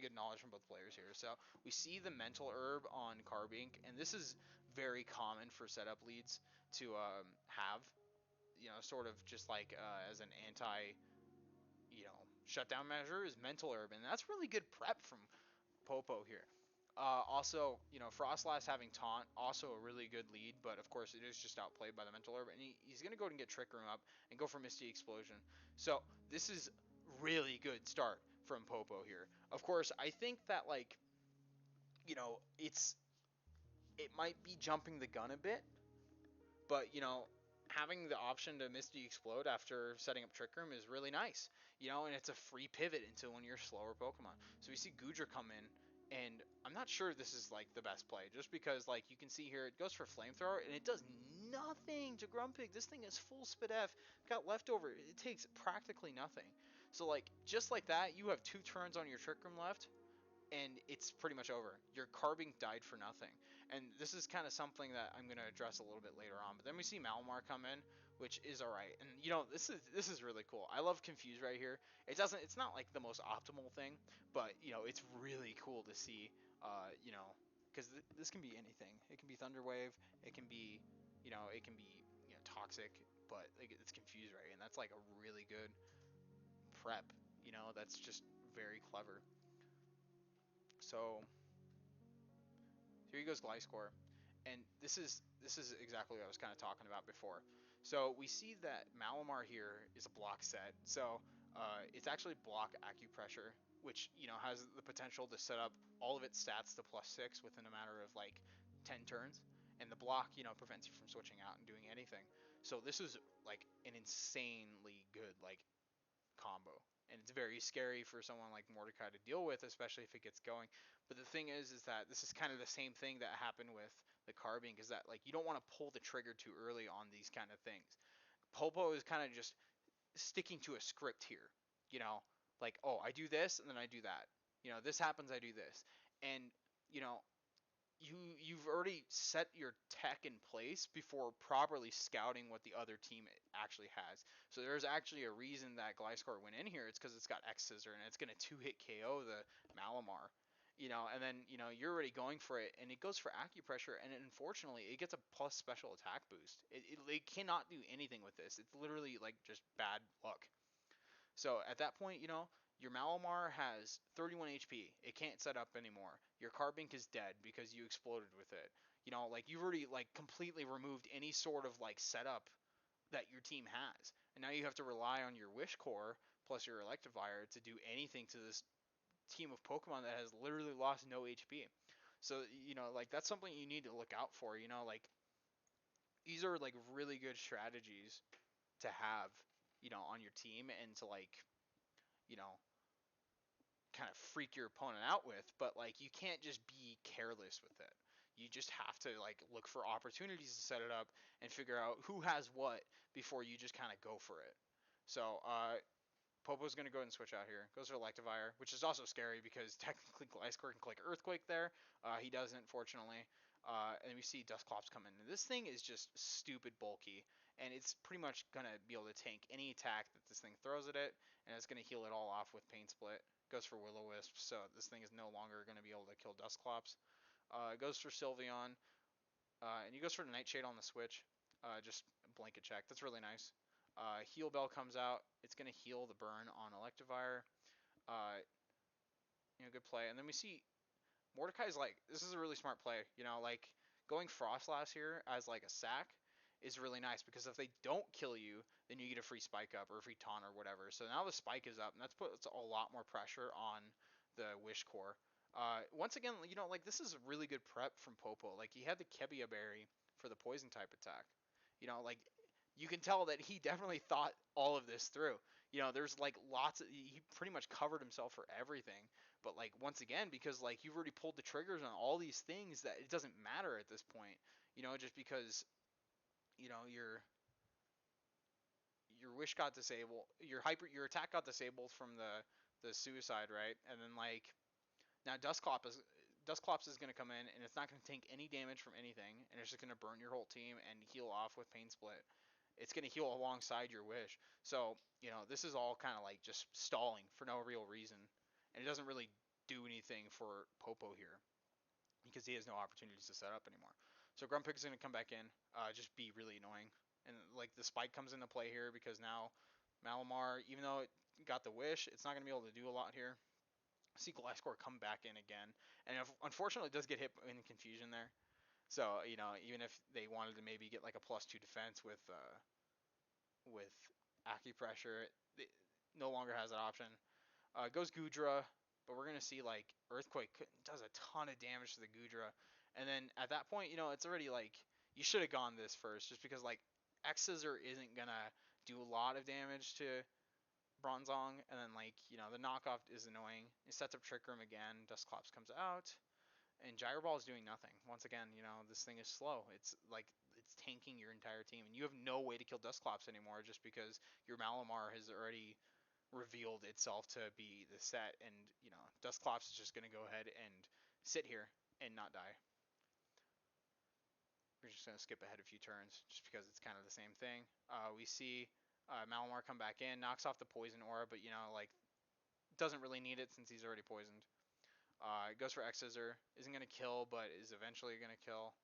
good knowledge from both players here. So we see the mental herb on Carbink, and this is very common for setup leads to have, you know, sort of just like as an anti, you know, shutdown measure is mental herb, and that's really good prep from Popo here. Also, you know, Frostlass having Taunt, also a really good lead, but of course it is just outplayed by the Mental Herb, and he's going to go and get Trick Room up and go for Misty Explosion. So this is really good start from Popo here. Of course, I think that, like, you know, it might be jumping the gun a bit, but, you know, having the option to Misty Explode after setting up Trick Room is really nice, you know, and it's a free pivot into one of your slower Pokemon. So we see Goodra come in, and I'm not sure this is like the best play, just because like you can see here it goes for Flamethrower and it does nothing to Grumpig. This thing is full Spidef, got leftover. It takes practically nothing. So like just like that, you have 2 turns on your Trick Room left, and it's pretty much over. Your Carbink died for nothing. And this is kind of something that I'm going to address a little bit later on. But then we see Malamar come in, which is alright. And, you know, this is really cool. I love Confuse right here. It's not like the most optimal thing, but, you know, it's really cool to see, you know, because this can be anything. It can be Thunder Wave. It can be, you know, Toxic, but like, it's Confuse right. And that's like a really good prep, you know, that's just very clever. So here he goes Gliscor, and this is exactly what I was kind of talking about before. So we see that Malamar here is a block set, so it's actually block Acupressure, which, you know, has the potential to set up all of its stats to +6 within a matter of like 10 turns, and the block, you know, prevents you from switching out and doing anything. So this is like an insanely good like combo. And it's very scary for someone like Mordekai to deal with, especially if it gets going. But the thing is that this is kind of the same thing that happened with the Carbink, is that like you don't want to pull the trigger too early on these kind of things. Popo is kind of just sticking to a script here, you know, like, oh, I do this and then I do that. You know, this happens, I do this. And, you know, you've already set your tech in place before properly scouting what the other team actually has. So there's actually a reason that Gliscor went in here. It's because it's got X Scissor and it's going to 2-hit KO the Malamar. You know, and then, you know, you're already going for it, and it goes for Acupressure, and unfortunately, it gets a plus special attack boost. It cannot do anything with this. It's literally, like, just bad luck. So at that point, you know, your Malamar has 31 HP. It can't set up anymore. Your Carbink is dead because you exploded with it. You know, like, you've already like completely removed any sort of like setup that your team has. And now you have to rely on your Wish Core plus your Electivire to do anything to this team of Pokemon that has literally lost no HP. So, you know, like, that's something you need to look out for, you know, like, these are like really good strategies to have, you know, on your team, and to like, you know, kind of freak your opponent out with, but like you can't just be careless with it. You just have to like look for opportunities to set it up and figure out who has what before you just kind of go for it. So Popo's going to go ahead and switch out here. Goes for Electivire, which is also scary because technically Gliscor can click Earthquake there. He doesn't, fortunately. And we see Dusclops come in. And this thing is just stupid bulky, and it's pretty much going to be able to tank any attack that this thing throws at it, and it's going to heal it all off with Pain Split. Goes for Will-O-Wisp, so this thing is no longer going to be able to kill Dusclops. Goes for Sylveon, and he goes for the Nightshade on the switch. Just blanket check. That's really nice. Heal Bell comes out. It's going to heal the burn on Electivire. Good play. And then we see Mordekai's like, this is a really smart play. Like going Frostlass here as like a sack is really nice because if they don't kill you, then you get a free spike up or a free taunt or whatever. So now the spike is up, and that's puts a lot more pressure on the Wish Core. Once again, like this is a really good prep from Popo. Like he had the Kebia Berry for the poison type attack. Like you can tell that he definitely thought all of this through. There's like he pretty much covered himself for everything. But like once again, because like you've already pulled the triggers on all these things that it doesn't matter at this point. Just because your wish got disabled, your attack got disabled from the suicide, right? And then like now Dusclops is going to come in, and it's not going to take any damage from anything, and it's just going to burn your whole team and heal off with Pain Split. It's going to heal alongside your Wish. So, this is all kind of like just stalling for no real reason. And it doesn't really do anything for Popo here because he has no opportunities to set up anymore. So Grumpig's going to come back in, just be really annoying. And like the spike comes into play here because now Malamar, even though it got the Wish, it's not going to be able to do a lot here. See Gliscor come back in again, and unfortunately it does get hit in confusion there. So even if they wanted to maybe get like a +2 defense with acupressure, it no longer has that option. Goes Goodra, but we're gonna see like Earthquake does a ton of damage to the Goodra, and then at that point, it's already like you should have gone this first, just because like X Scissor isn't gonna do a lot of damage to Bronzong, and then like the knockoff is annoying. It sets up Trick Room again. Dusclops comes out, and Gyro Ball is doing nothing. Once again, this thing is slow. It's like it's tanking your entire team, and you have no way to kill Dusclops anymore just because your Malamar has already revealed itself to be the set, and Dusclops is just gonna go ahead and sit here and not die. We're just gonna skip ahead a few turns just because it's kind of the same thing. We see Malamar come back in, knocks off the poison aura, but like doesn't really need it since he's already poisoned. Goes for X Scissor, isn't gonna kill, but is eventually gonna kill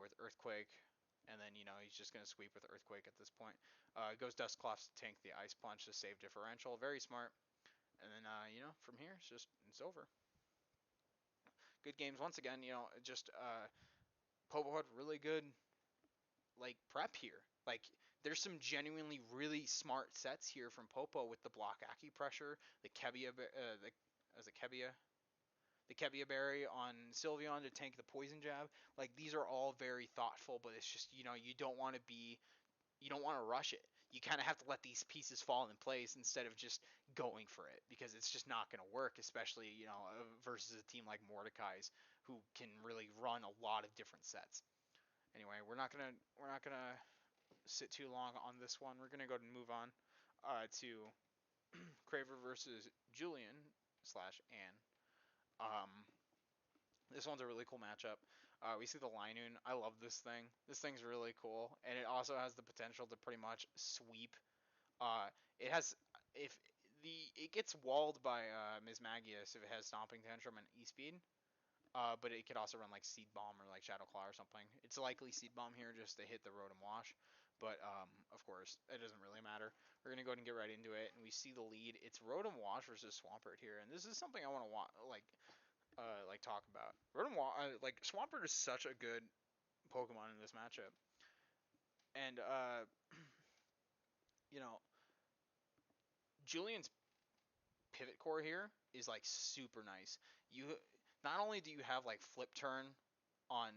with Earthquake, and then he's just gonna sweep with Earthquake at this point. Goes Dusclops to tank the Ice Punch to save differential, very smart. And then from here it's over. Good games once again. Just Popo had really good like prep here. Like there's some genuinely really smart sets here from Popo with the block acupressure, the Kebia, the Kebia Berry on Sylveon to tank the poison jab. Like these are all very thoughtful, but it's just you don't want to rush it. You kind of have to let these pieces fall in place instead of just going for it because it's just not going to work, especially versus a team like Mordekai's who can really run a lot of different sets. Anyway, we're not gonna sit too long on this one. We're gonna go and move on to Craver versus Julian / Anne. This one's a really cool matchup. We see the Linoon. I love this thing. This thing's really cool, and it also has the potential to pretty much sweep. It has if it gets walled by Ms. Magius if it has Stomping Tantrum and E-Speed. But it could also run like Seed Bomb or like Shadow Claw or something. It's likely Seed Bomb here just to hit the Rotom Wash. But of course, it doesn't really matter. We're going to go ahead and get right into it. And we see the lead. It's Rotom Wash versus Swampert here. And this is something I want to like talk about. Like Swampert is such a good Pokemon in this matchup. And Julian's Pivot Core here is like super nice. You not only do you have like Flip Turn on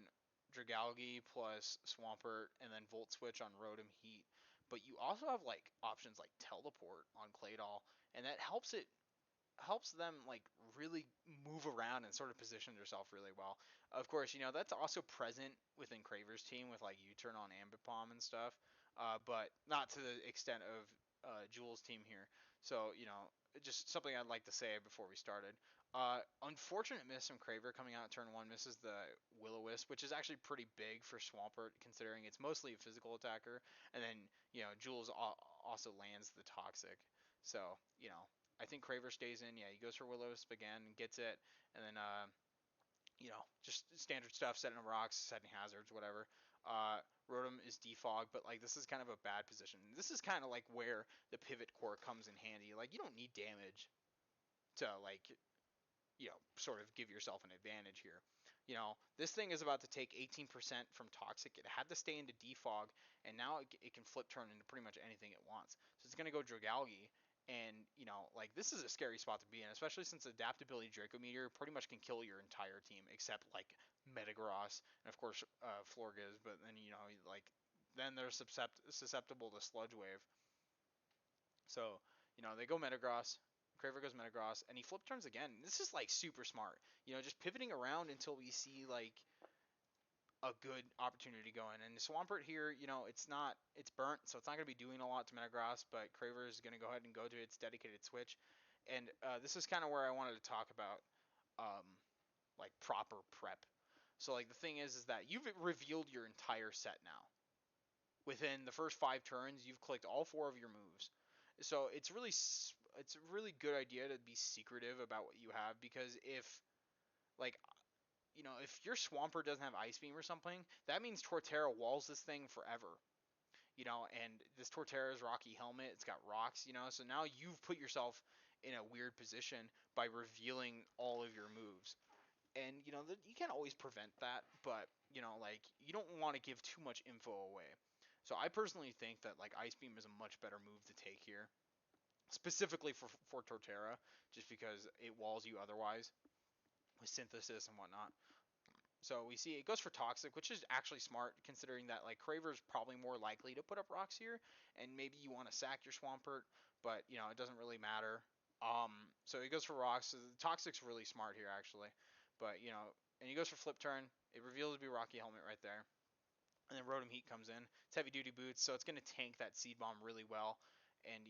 Dragalge plus Swampert and then Volt Switch on Rotom Heat, but you also have like options like Teleport on Claydol, and that helps them like really move around and sort of position themselves really well. Of course, that's also present within Craver's team with like U-Turn on Ambipom and stuff, but not to the extent of Jules' team here. So, just something I'd like to say before we started. Unfortunate miss from Craver coming out turn 1, misses the Will-O-Wisp, which is actually pretty big for Swampert considering it's mostly a physical attacker. And then, Jules also lands the Toxic. So, I think Craver stays in. Yeah, he goes for Will-O-Wisp again, gets it, and then, just standard stuff, setting up rocks, setting hazards, whatever. Rotom is defog, but like this is kind of a bad position. This is kind of like where the pivot core comes in handy. Like you don't need damage to like sort of give yourself an advantage here. This thing is about to take 18% from Toxic. It had to stay into Defog, and now it can flip turn into pretty much anything it wants. So it's going to go Dragalge, and, like, this is a scary spot to be in, especially since Adaptability Draco Meteor pretty much can kill your entire team, except, like, Metagross, and, of course, Florges, but then, like, then they're susceptible to Sludge Wave. So, they go Metagross. Craver goes Metagross, and he flip turns again. This is like super smart. Just pivoting around until we see like a good opportunity going. And Swampert here, it's burnt, so it's not going to be doing a lot to Metagross, but Craver is going to go ahead and go to its dedicated switch. And this is kind of where I wanted to talk about like proper prep. So like the thing is that you've revealed your entire set now. Within the first 5 turns, you've clicked all 4 of your moves. So it's a really good idea to be secretive about what you have, because if like if your Swampert doesn't have Ice Beam or something, that means Torterra walls this thing forever. And this Torterra's Rocky Helmet, it's got rocks, so now you've put yourself in a weird position by revealing all of your moves. And you can't always prevent that, but like you don't want to give too much info away. So I personally think that like Ice Beam is a much better move to take here, specifically for Torterra, just because it walls you otherwise with Synthesis and whatnot. So we see it goes for Toxic, which is actually smart considering that like Craver's probably more likely to put up rocks here, and maybe you want to sack your Swampert, but it doesn't really matter. So he goes for rocks. So the Toxic's really smart here actually, but and he goes for Flip Turn. It reveals to be Rocky Helmet right there. And then Rotom Heat comes in. It's heavy duty boots, so it's going to tank that Seed Bomb really well. And,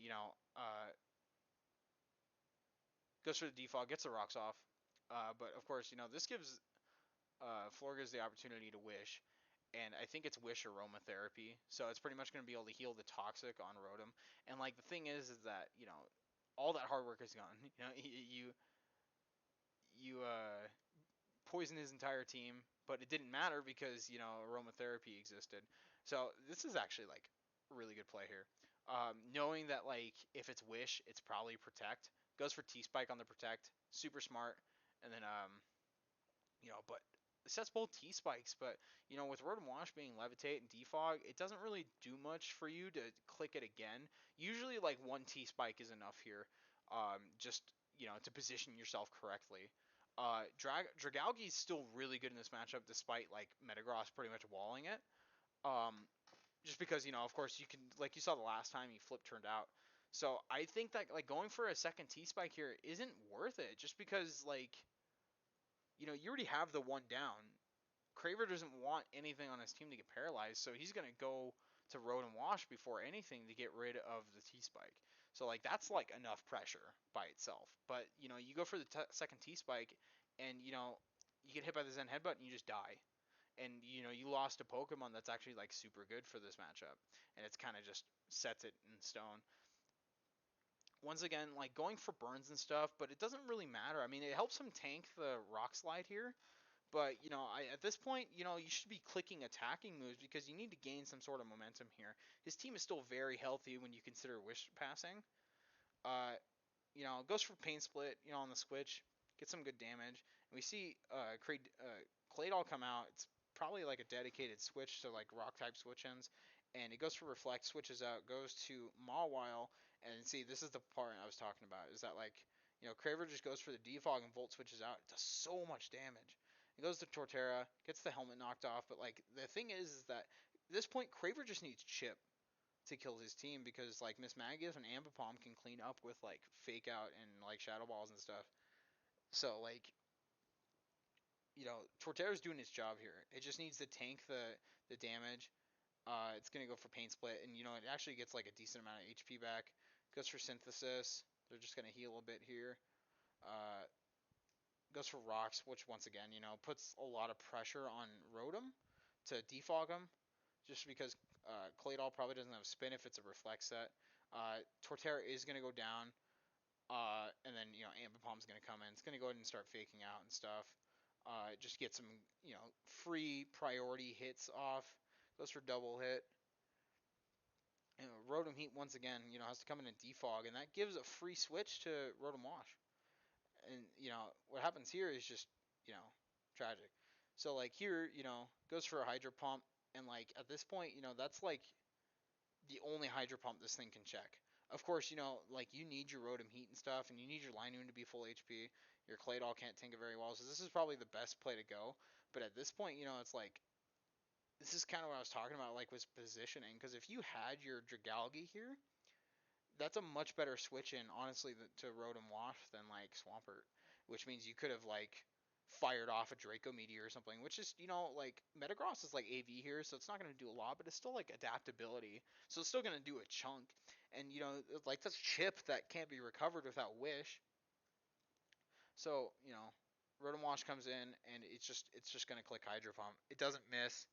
goes for the defog, gets the rocks off. But, of course, this gives Florges the opportunity to Wish. And I think it's Wish Aromatherapy. So it's pretty much going to be able to heal the Toxic on Rotom. And, like, the thing is that, all that hard work is gone. You poison his entire team, but it didn't matter because aromatherapy existed. So this is actually like a really good play here. Knowing that like if it's Wish, it's probably Protect. Goes for T Spike on the Protect, super smart. And then but it sets both T Spikes, but with Rotom Wash being Levitate and Defog, it doesn't really do much for you to click it again. Usually like one T Spike is enough here, just to position yourself correctly. Dragalge is still really good in this matchup despite like Metagross pretty much walling it. Just because of course you can, like you saw the last time he flip turned out. So I think that like going for a second T Spike here isn't worth it, just because like you already have the one down. Craver doesn't want anything on his team to get paralyzed, so he's gonna go to Rotom Wash before anything to get rid of the T Spike. So like that's like enough pressure by itself. But you go for the second T Spike, and you get hit by the Zen Headbutt and you just die. And you lost a Pokemon that's actually like super good for this matchup, and it's kind of just sets it in stone. Once again, like going for burns and stuff, but it doesn't really matter. I mean, it helps him tank the Rock Slide here, but at this point, you should be clicking attacking moves because you need to gain some sort of momentum here. His team is still very healthy when you consider Wish passing. Goes for Pain Split, on the switch, gets some good damage. And we see Claydol come out. It's probably like a dedicated switch to like rock type switch ins. And it goes for Reflect, switches out, goes to Mawile, and see, this is the part I was talking about, is that like, Craver just goes for the Defog and Volt switches out. It does so much damage. It goes to Torterra, gets the helmet knocked off, but like the thing is that at this point Craver just needs Chip to kill his team, because like Miss Magius and Ambipom can clean up with like Fake Out and like Shadow Balls and stuff. So like Torterra's doing its job here. It just needs to tank the damage. It's gonna go for Pain Split, and it actually gets like a decent amount of HP back. Goes for Synthesis. They're just going to heal a bit here. Goes for Rocks, which once again, puts a lot of pressure on Rotom to defog him, just because Claydol probably doesn't have spin if it's a Reflect set. Torterra is going to go down, and then, Ambipom's going to come in. It's going to go ahead and start faking out and stuff. Just get some, free priority hits off. Goes for double hit. Rotom Heat, once again, has to come in and defog, and that gives a free switch to Rotom Wash. And, what happens here is just, tragic. So, like, here, goes for a Hydro Pump, and, like, at this point, that's, like, the only Hydro Pump this thing can check. Of course, like, you need your Rotom Heat and stuff, and you need your Linoon to be full HP. Your Claydol can't tank it very well, so this is probably the best play to go. But at this point, it's like, this is kind of what I was talking about, like, with positioning, because if you had your Dragalge here, that's a much better switch in, honestly, to Rotom Wash than, like, Swampert, which means you could have, like, fired off a Draco Meteor or something, which is, like, Metagross is, like, AV here, so it's not going to do a lot, but it's still, like, adaptability, so it's still going to do a chunk, and, like, that's chip that can't be recovered without Wish, so, Rotom Wash comes in, and it's just going to click Hydro Pump. It doesn't miss.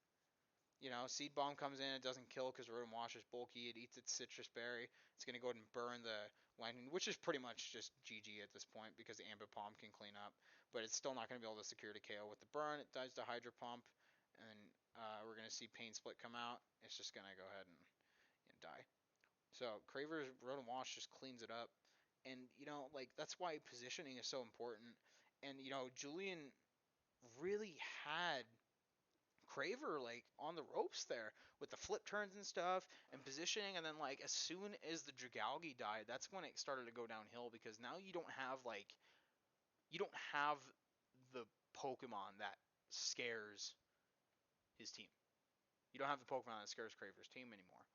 Seed Bomb comes in, it doesn't kill because Rotom Wash is bulky, it eats its Citrus Berry. It's going to go ahead and burn the Lightning, which is pretty much just GG at this point because the Ambipom can clean up. But it's still not going to be able to secure the KO with the burn. It dies to Hydro Pump, and we're going to see Pain Split come out. It's just going to go ahead and die. So Craver's Rotom Wash just cleans it up. And, like, that's why positioning is so important. And, Julian really had Craver, like, on the ropes there with the flip turns and stuff and positioning, and then, like, as soon as the Dragalge died, that's when it started to go downhill because now you don't have the Pokemon that scares his team. You don't have the Pokemon that scares Craver's team anymore.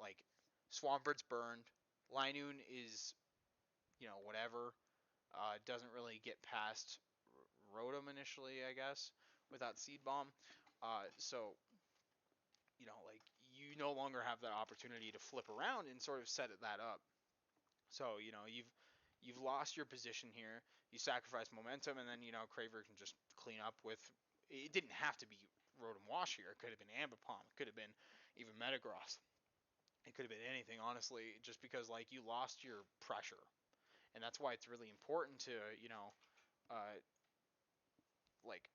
Like, Swampert's burned. Linoon is, whatever. Doesn't really get past Rotom initially, I guess, without Seed Bomb. So like, you no longer have that opportunity to flip around and sort of set that up. So, you've lost your position here. You sacrifice momentum, and then, Craver can just clean up with. It didn't have to be Rotom Wash here. It could have been Ambipom. It could have been even Metagross. It could have been anything, honestly, just because, like, you lost your pressure. And that's why it's really important to, like,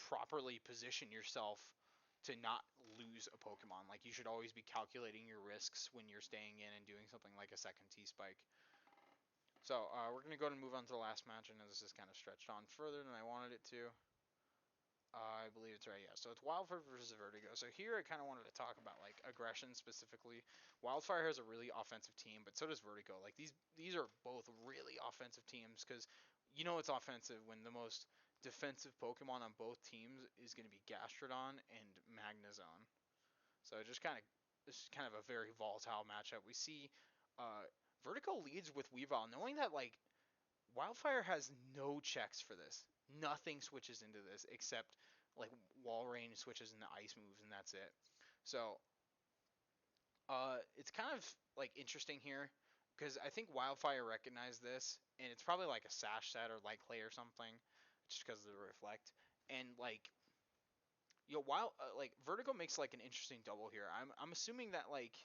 properly position yourself to not lose a Pokemon. Like, you should always be calculating your risks when you're staying in and doing something like a second T-Spike. So, we're going to go ahead and move on to the last match. I know this is kind of stretched on further than I wanted it to. I believe it's right, yeah. So it's Wildfire versus Vertigo. So here I kind of wanted to talk about, like, aggression specifically. Wildfire has a really offensive team, but so does Vertigo. Like, these are both really offensive teams because it's offensive when the most defensive Pokemon on both teams is going to be Gastrodon and Magnezone. So it's kind of a very volatile matchup. We see Vertigo leads with Weavile, knowing that, like, Wildfire has no checks for this. Nothing switches into this except, like, Wall Rain switches into Ice moves, and that's it. So, it's kind of, like, interesting here because I think Wildfire recognized this, and it's probably like a Sash set or Light Clay or something, just because of the Reflect. And, like, like, Vertigo makes, like, an interesting double here. I'm assuming that, like,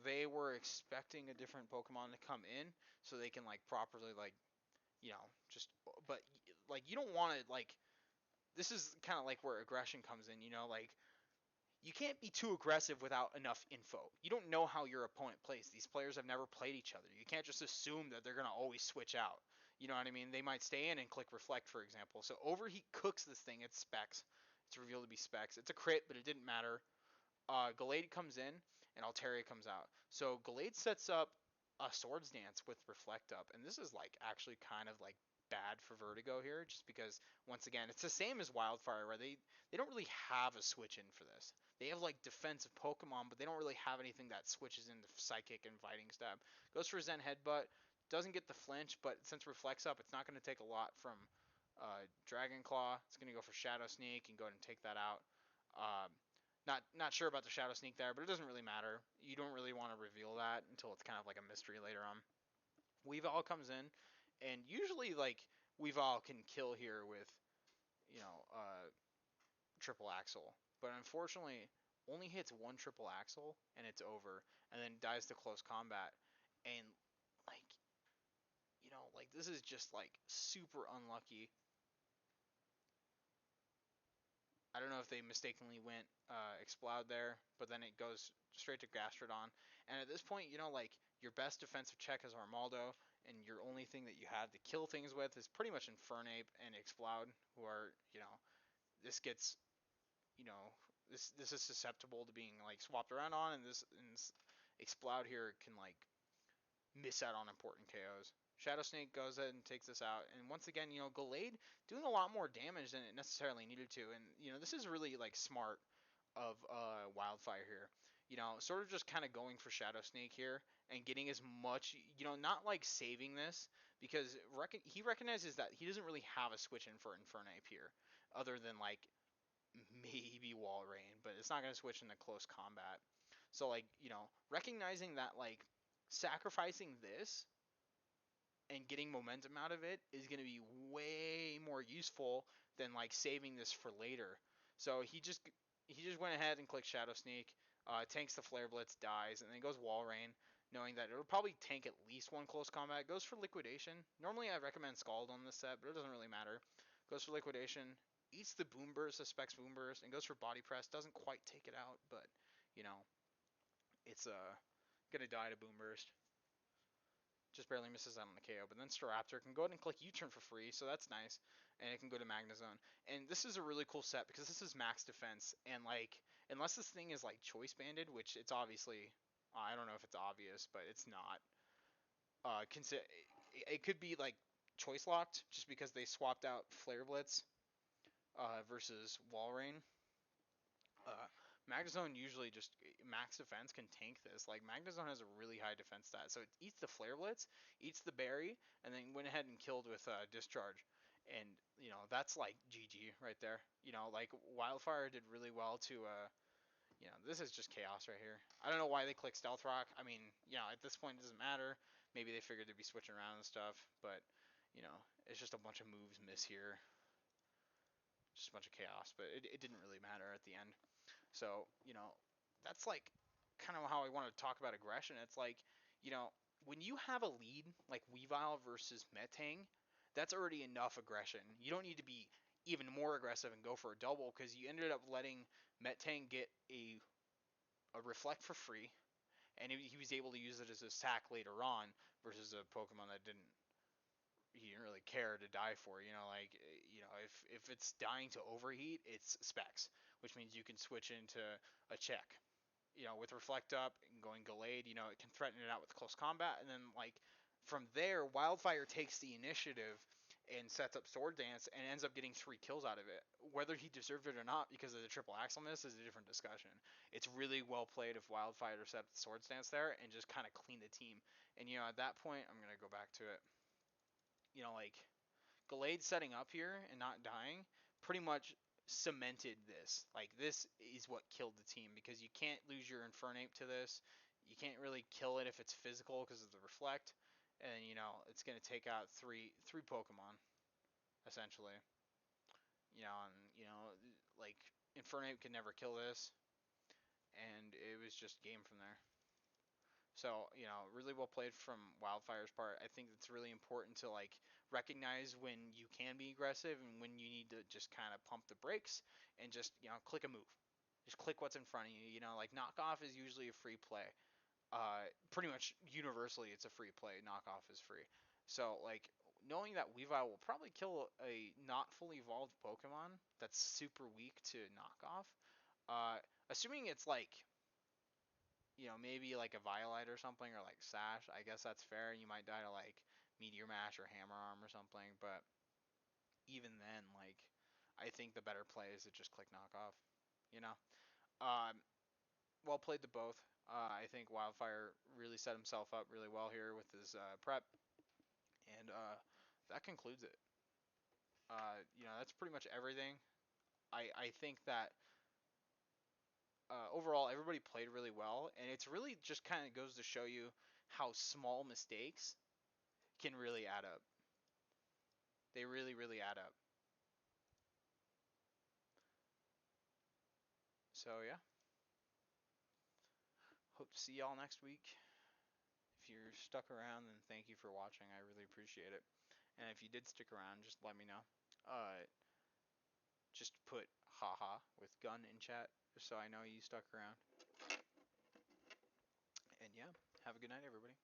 they were expecting a different Pokemon to come in so they can, like, properly, like, but, like, you don't want to, like, this is kind of like where aggression comes in, like, you can't be too aggressive without enough info. You don't know how your opponent plays. These players have never played each other. You can't just assume that they're going to always switch out. You know what I mean? They might stay in and click Reflect, for example. So Overheat cooks this thing. It's Specs. It's revealed to be Specs. It's a crit, but it didn't matter. Gallade comes in, and Altaria comes out. So Gallade sets up a Swords Dance with Reflect up, and this is, like, actually kind of, like, bad for Vertigo here, just because, once again, it's the same as Wildfire, where they don't really have a switch in for this. They have, like, defensive Pokemon, but they don't really have anything that switches into Psychic and Fighting Stab. Goes for Zen Headbutt, doesn't get the flinch, but since Reflect's up, it's not going to take a lot from Dragon Claw. It's going to go for Shadow Sneak and go ahead and take that out. Not sure about the Shadow Sneak there, but it doesn't really matter. You don't really want to reveal that until it's kind of like a mystery later on. Weavile comes in, and usually like Weavile can kill here with you know triple axle, but unfortunately only hits one triple axle and it's over, and then dies to close combat. And like like this is just like super unlucky. I don't know if they mistakenly went Explode there, but then it goes straight to Gastrodon. And at this point, like your best defensive check is Armaldo, and your only thing that you have to kill things with is pretty much Infernape and Explode, who are, this gets, you know, this is susceptible to being like swapped around on, and this Explode here can like miss out on important KOs. Shadow Snake goes ahead and takes this out, and once again, Gallade doing a lot more damage than it necessarily needed to, and this is really like smart of Wildfire here. Sort of just kind of going for Shadow Snake here and getting as much, not like saving this because he recognizes that he doesn't really have a switch in for Infernape here, other than like maybe Walrein, but it's not going to switch into close combat. So like recognizing that like sacrificing this and getting momentum out of it is going to be way more useful than like saving this for later. So he just went ahead and clicked Shadow Sneak, tanks the Flare Blitz, dies, and then goes Walrein, knowing that it'll probably tank at least one close combat. Goes for Liquidation. Normally I recommend Scald on this set, but it doesn't really matter. Goes for Liquidation, eats the Boom Burst, suspects Boom Burst, and goes for Body Press. Doesn't quite take it out, but it's gonna die to Boom Burst. Just barely misses out on the KO. But then Staraptor can go ahead and click U-turn for free, so that's nice. And it can go to Magnezone. And this is a really cool set because this is max defense. And like, unless this thing is like choice banded, which it's obviously, I don't know if it's obvious, but it's not. It could be like choice locked just because they swapped out Flare Blitz versus Walrein. Uh, Magnezone usually just max defense can tank this. Like Magnezone has a really high defense stat, so it eats the Flare Blitz, eats the berry, and then went ahead and killed with Discharge. And that's like GG right there. Like Wildfire did really well to this is just chaos right here. I don't know why they click Stealth Rock. I mean, at this point it doesn't matter. Maybe they figured they'd be switching around and stuff, but it's just a bunch of moves miss here. Just a bunch of chaos, but it didn't really matter at the end. So, that's like kind of how I want to talk about aggression. It's like, when you have a lead, like Weavile versus Metang, that's already enough aggression. You don't need to be even more aggressive and go for a double because you ended up letting Metang get a Reflect for free, and he was able to use it as a sack later on versus a Pokemon that he didn't really care to die for. Like if it's dying to overheat, it's Specs, which means you can switch into a check. With Reflect up and going Gallade, it can threaten it out with close combat, and then like from there, Wildfire takes the initiative and sets up Sword Dance and ends up getting 3 kills out of it. Whether he deserved it or not because of the triple axle miss is a different discussion. It's really well played if Wildfire set up the Sword Dance there and just kind of clean the team. And at that point, I'm gonna go back to it. Like Gallade setting up here and not dying pretty much cemented this. Like this is what killed the team because you can't lose your Infernape to this. You can't really kill it if it's physical because of the Reflect, and it's gonna take out three Pokemon essentially. And like Infernape could never kill this, and it was just game from there. So, really well played from Wildfire's part. I think it's really important to like recognize when you can be aggressive and when you need to just kind of pump the brakes and just, click a move. Just click what's in front of you. Like knockoff is usually a free play. Pretty much universally it's a free play. Knockoff is free. So, like knowing that Weavile will probably kill a not fully evolved Pokemon that's super weak to knockoff, assuming it's like maybe like a Violite or something, or like Sash. I guess that's fair. You might die to like Meteor Mash or Hammer Arm or something, but even then, like, I think the better play is to just click knockoff. You know, um, well played to both. I think Wildfire really set himself up really well here with his prep, and that concludes it. That's pretty much everything. I think that overall, everybody played really well, and it's really just kind of goes to show you how small mistakes can really add up. They really, really add up. So yeah, hope to see y'all next week. If you're stuck around, then thank you for watching. I really appreciate it. And if you did stick around, just let me know. Just put haha with gun in chat, just so I know you stuck around. And yeah, have a good night, everybody.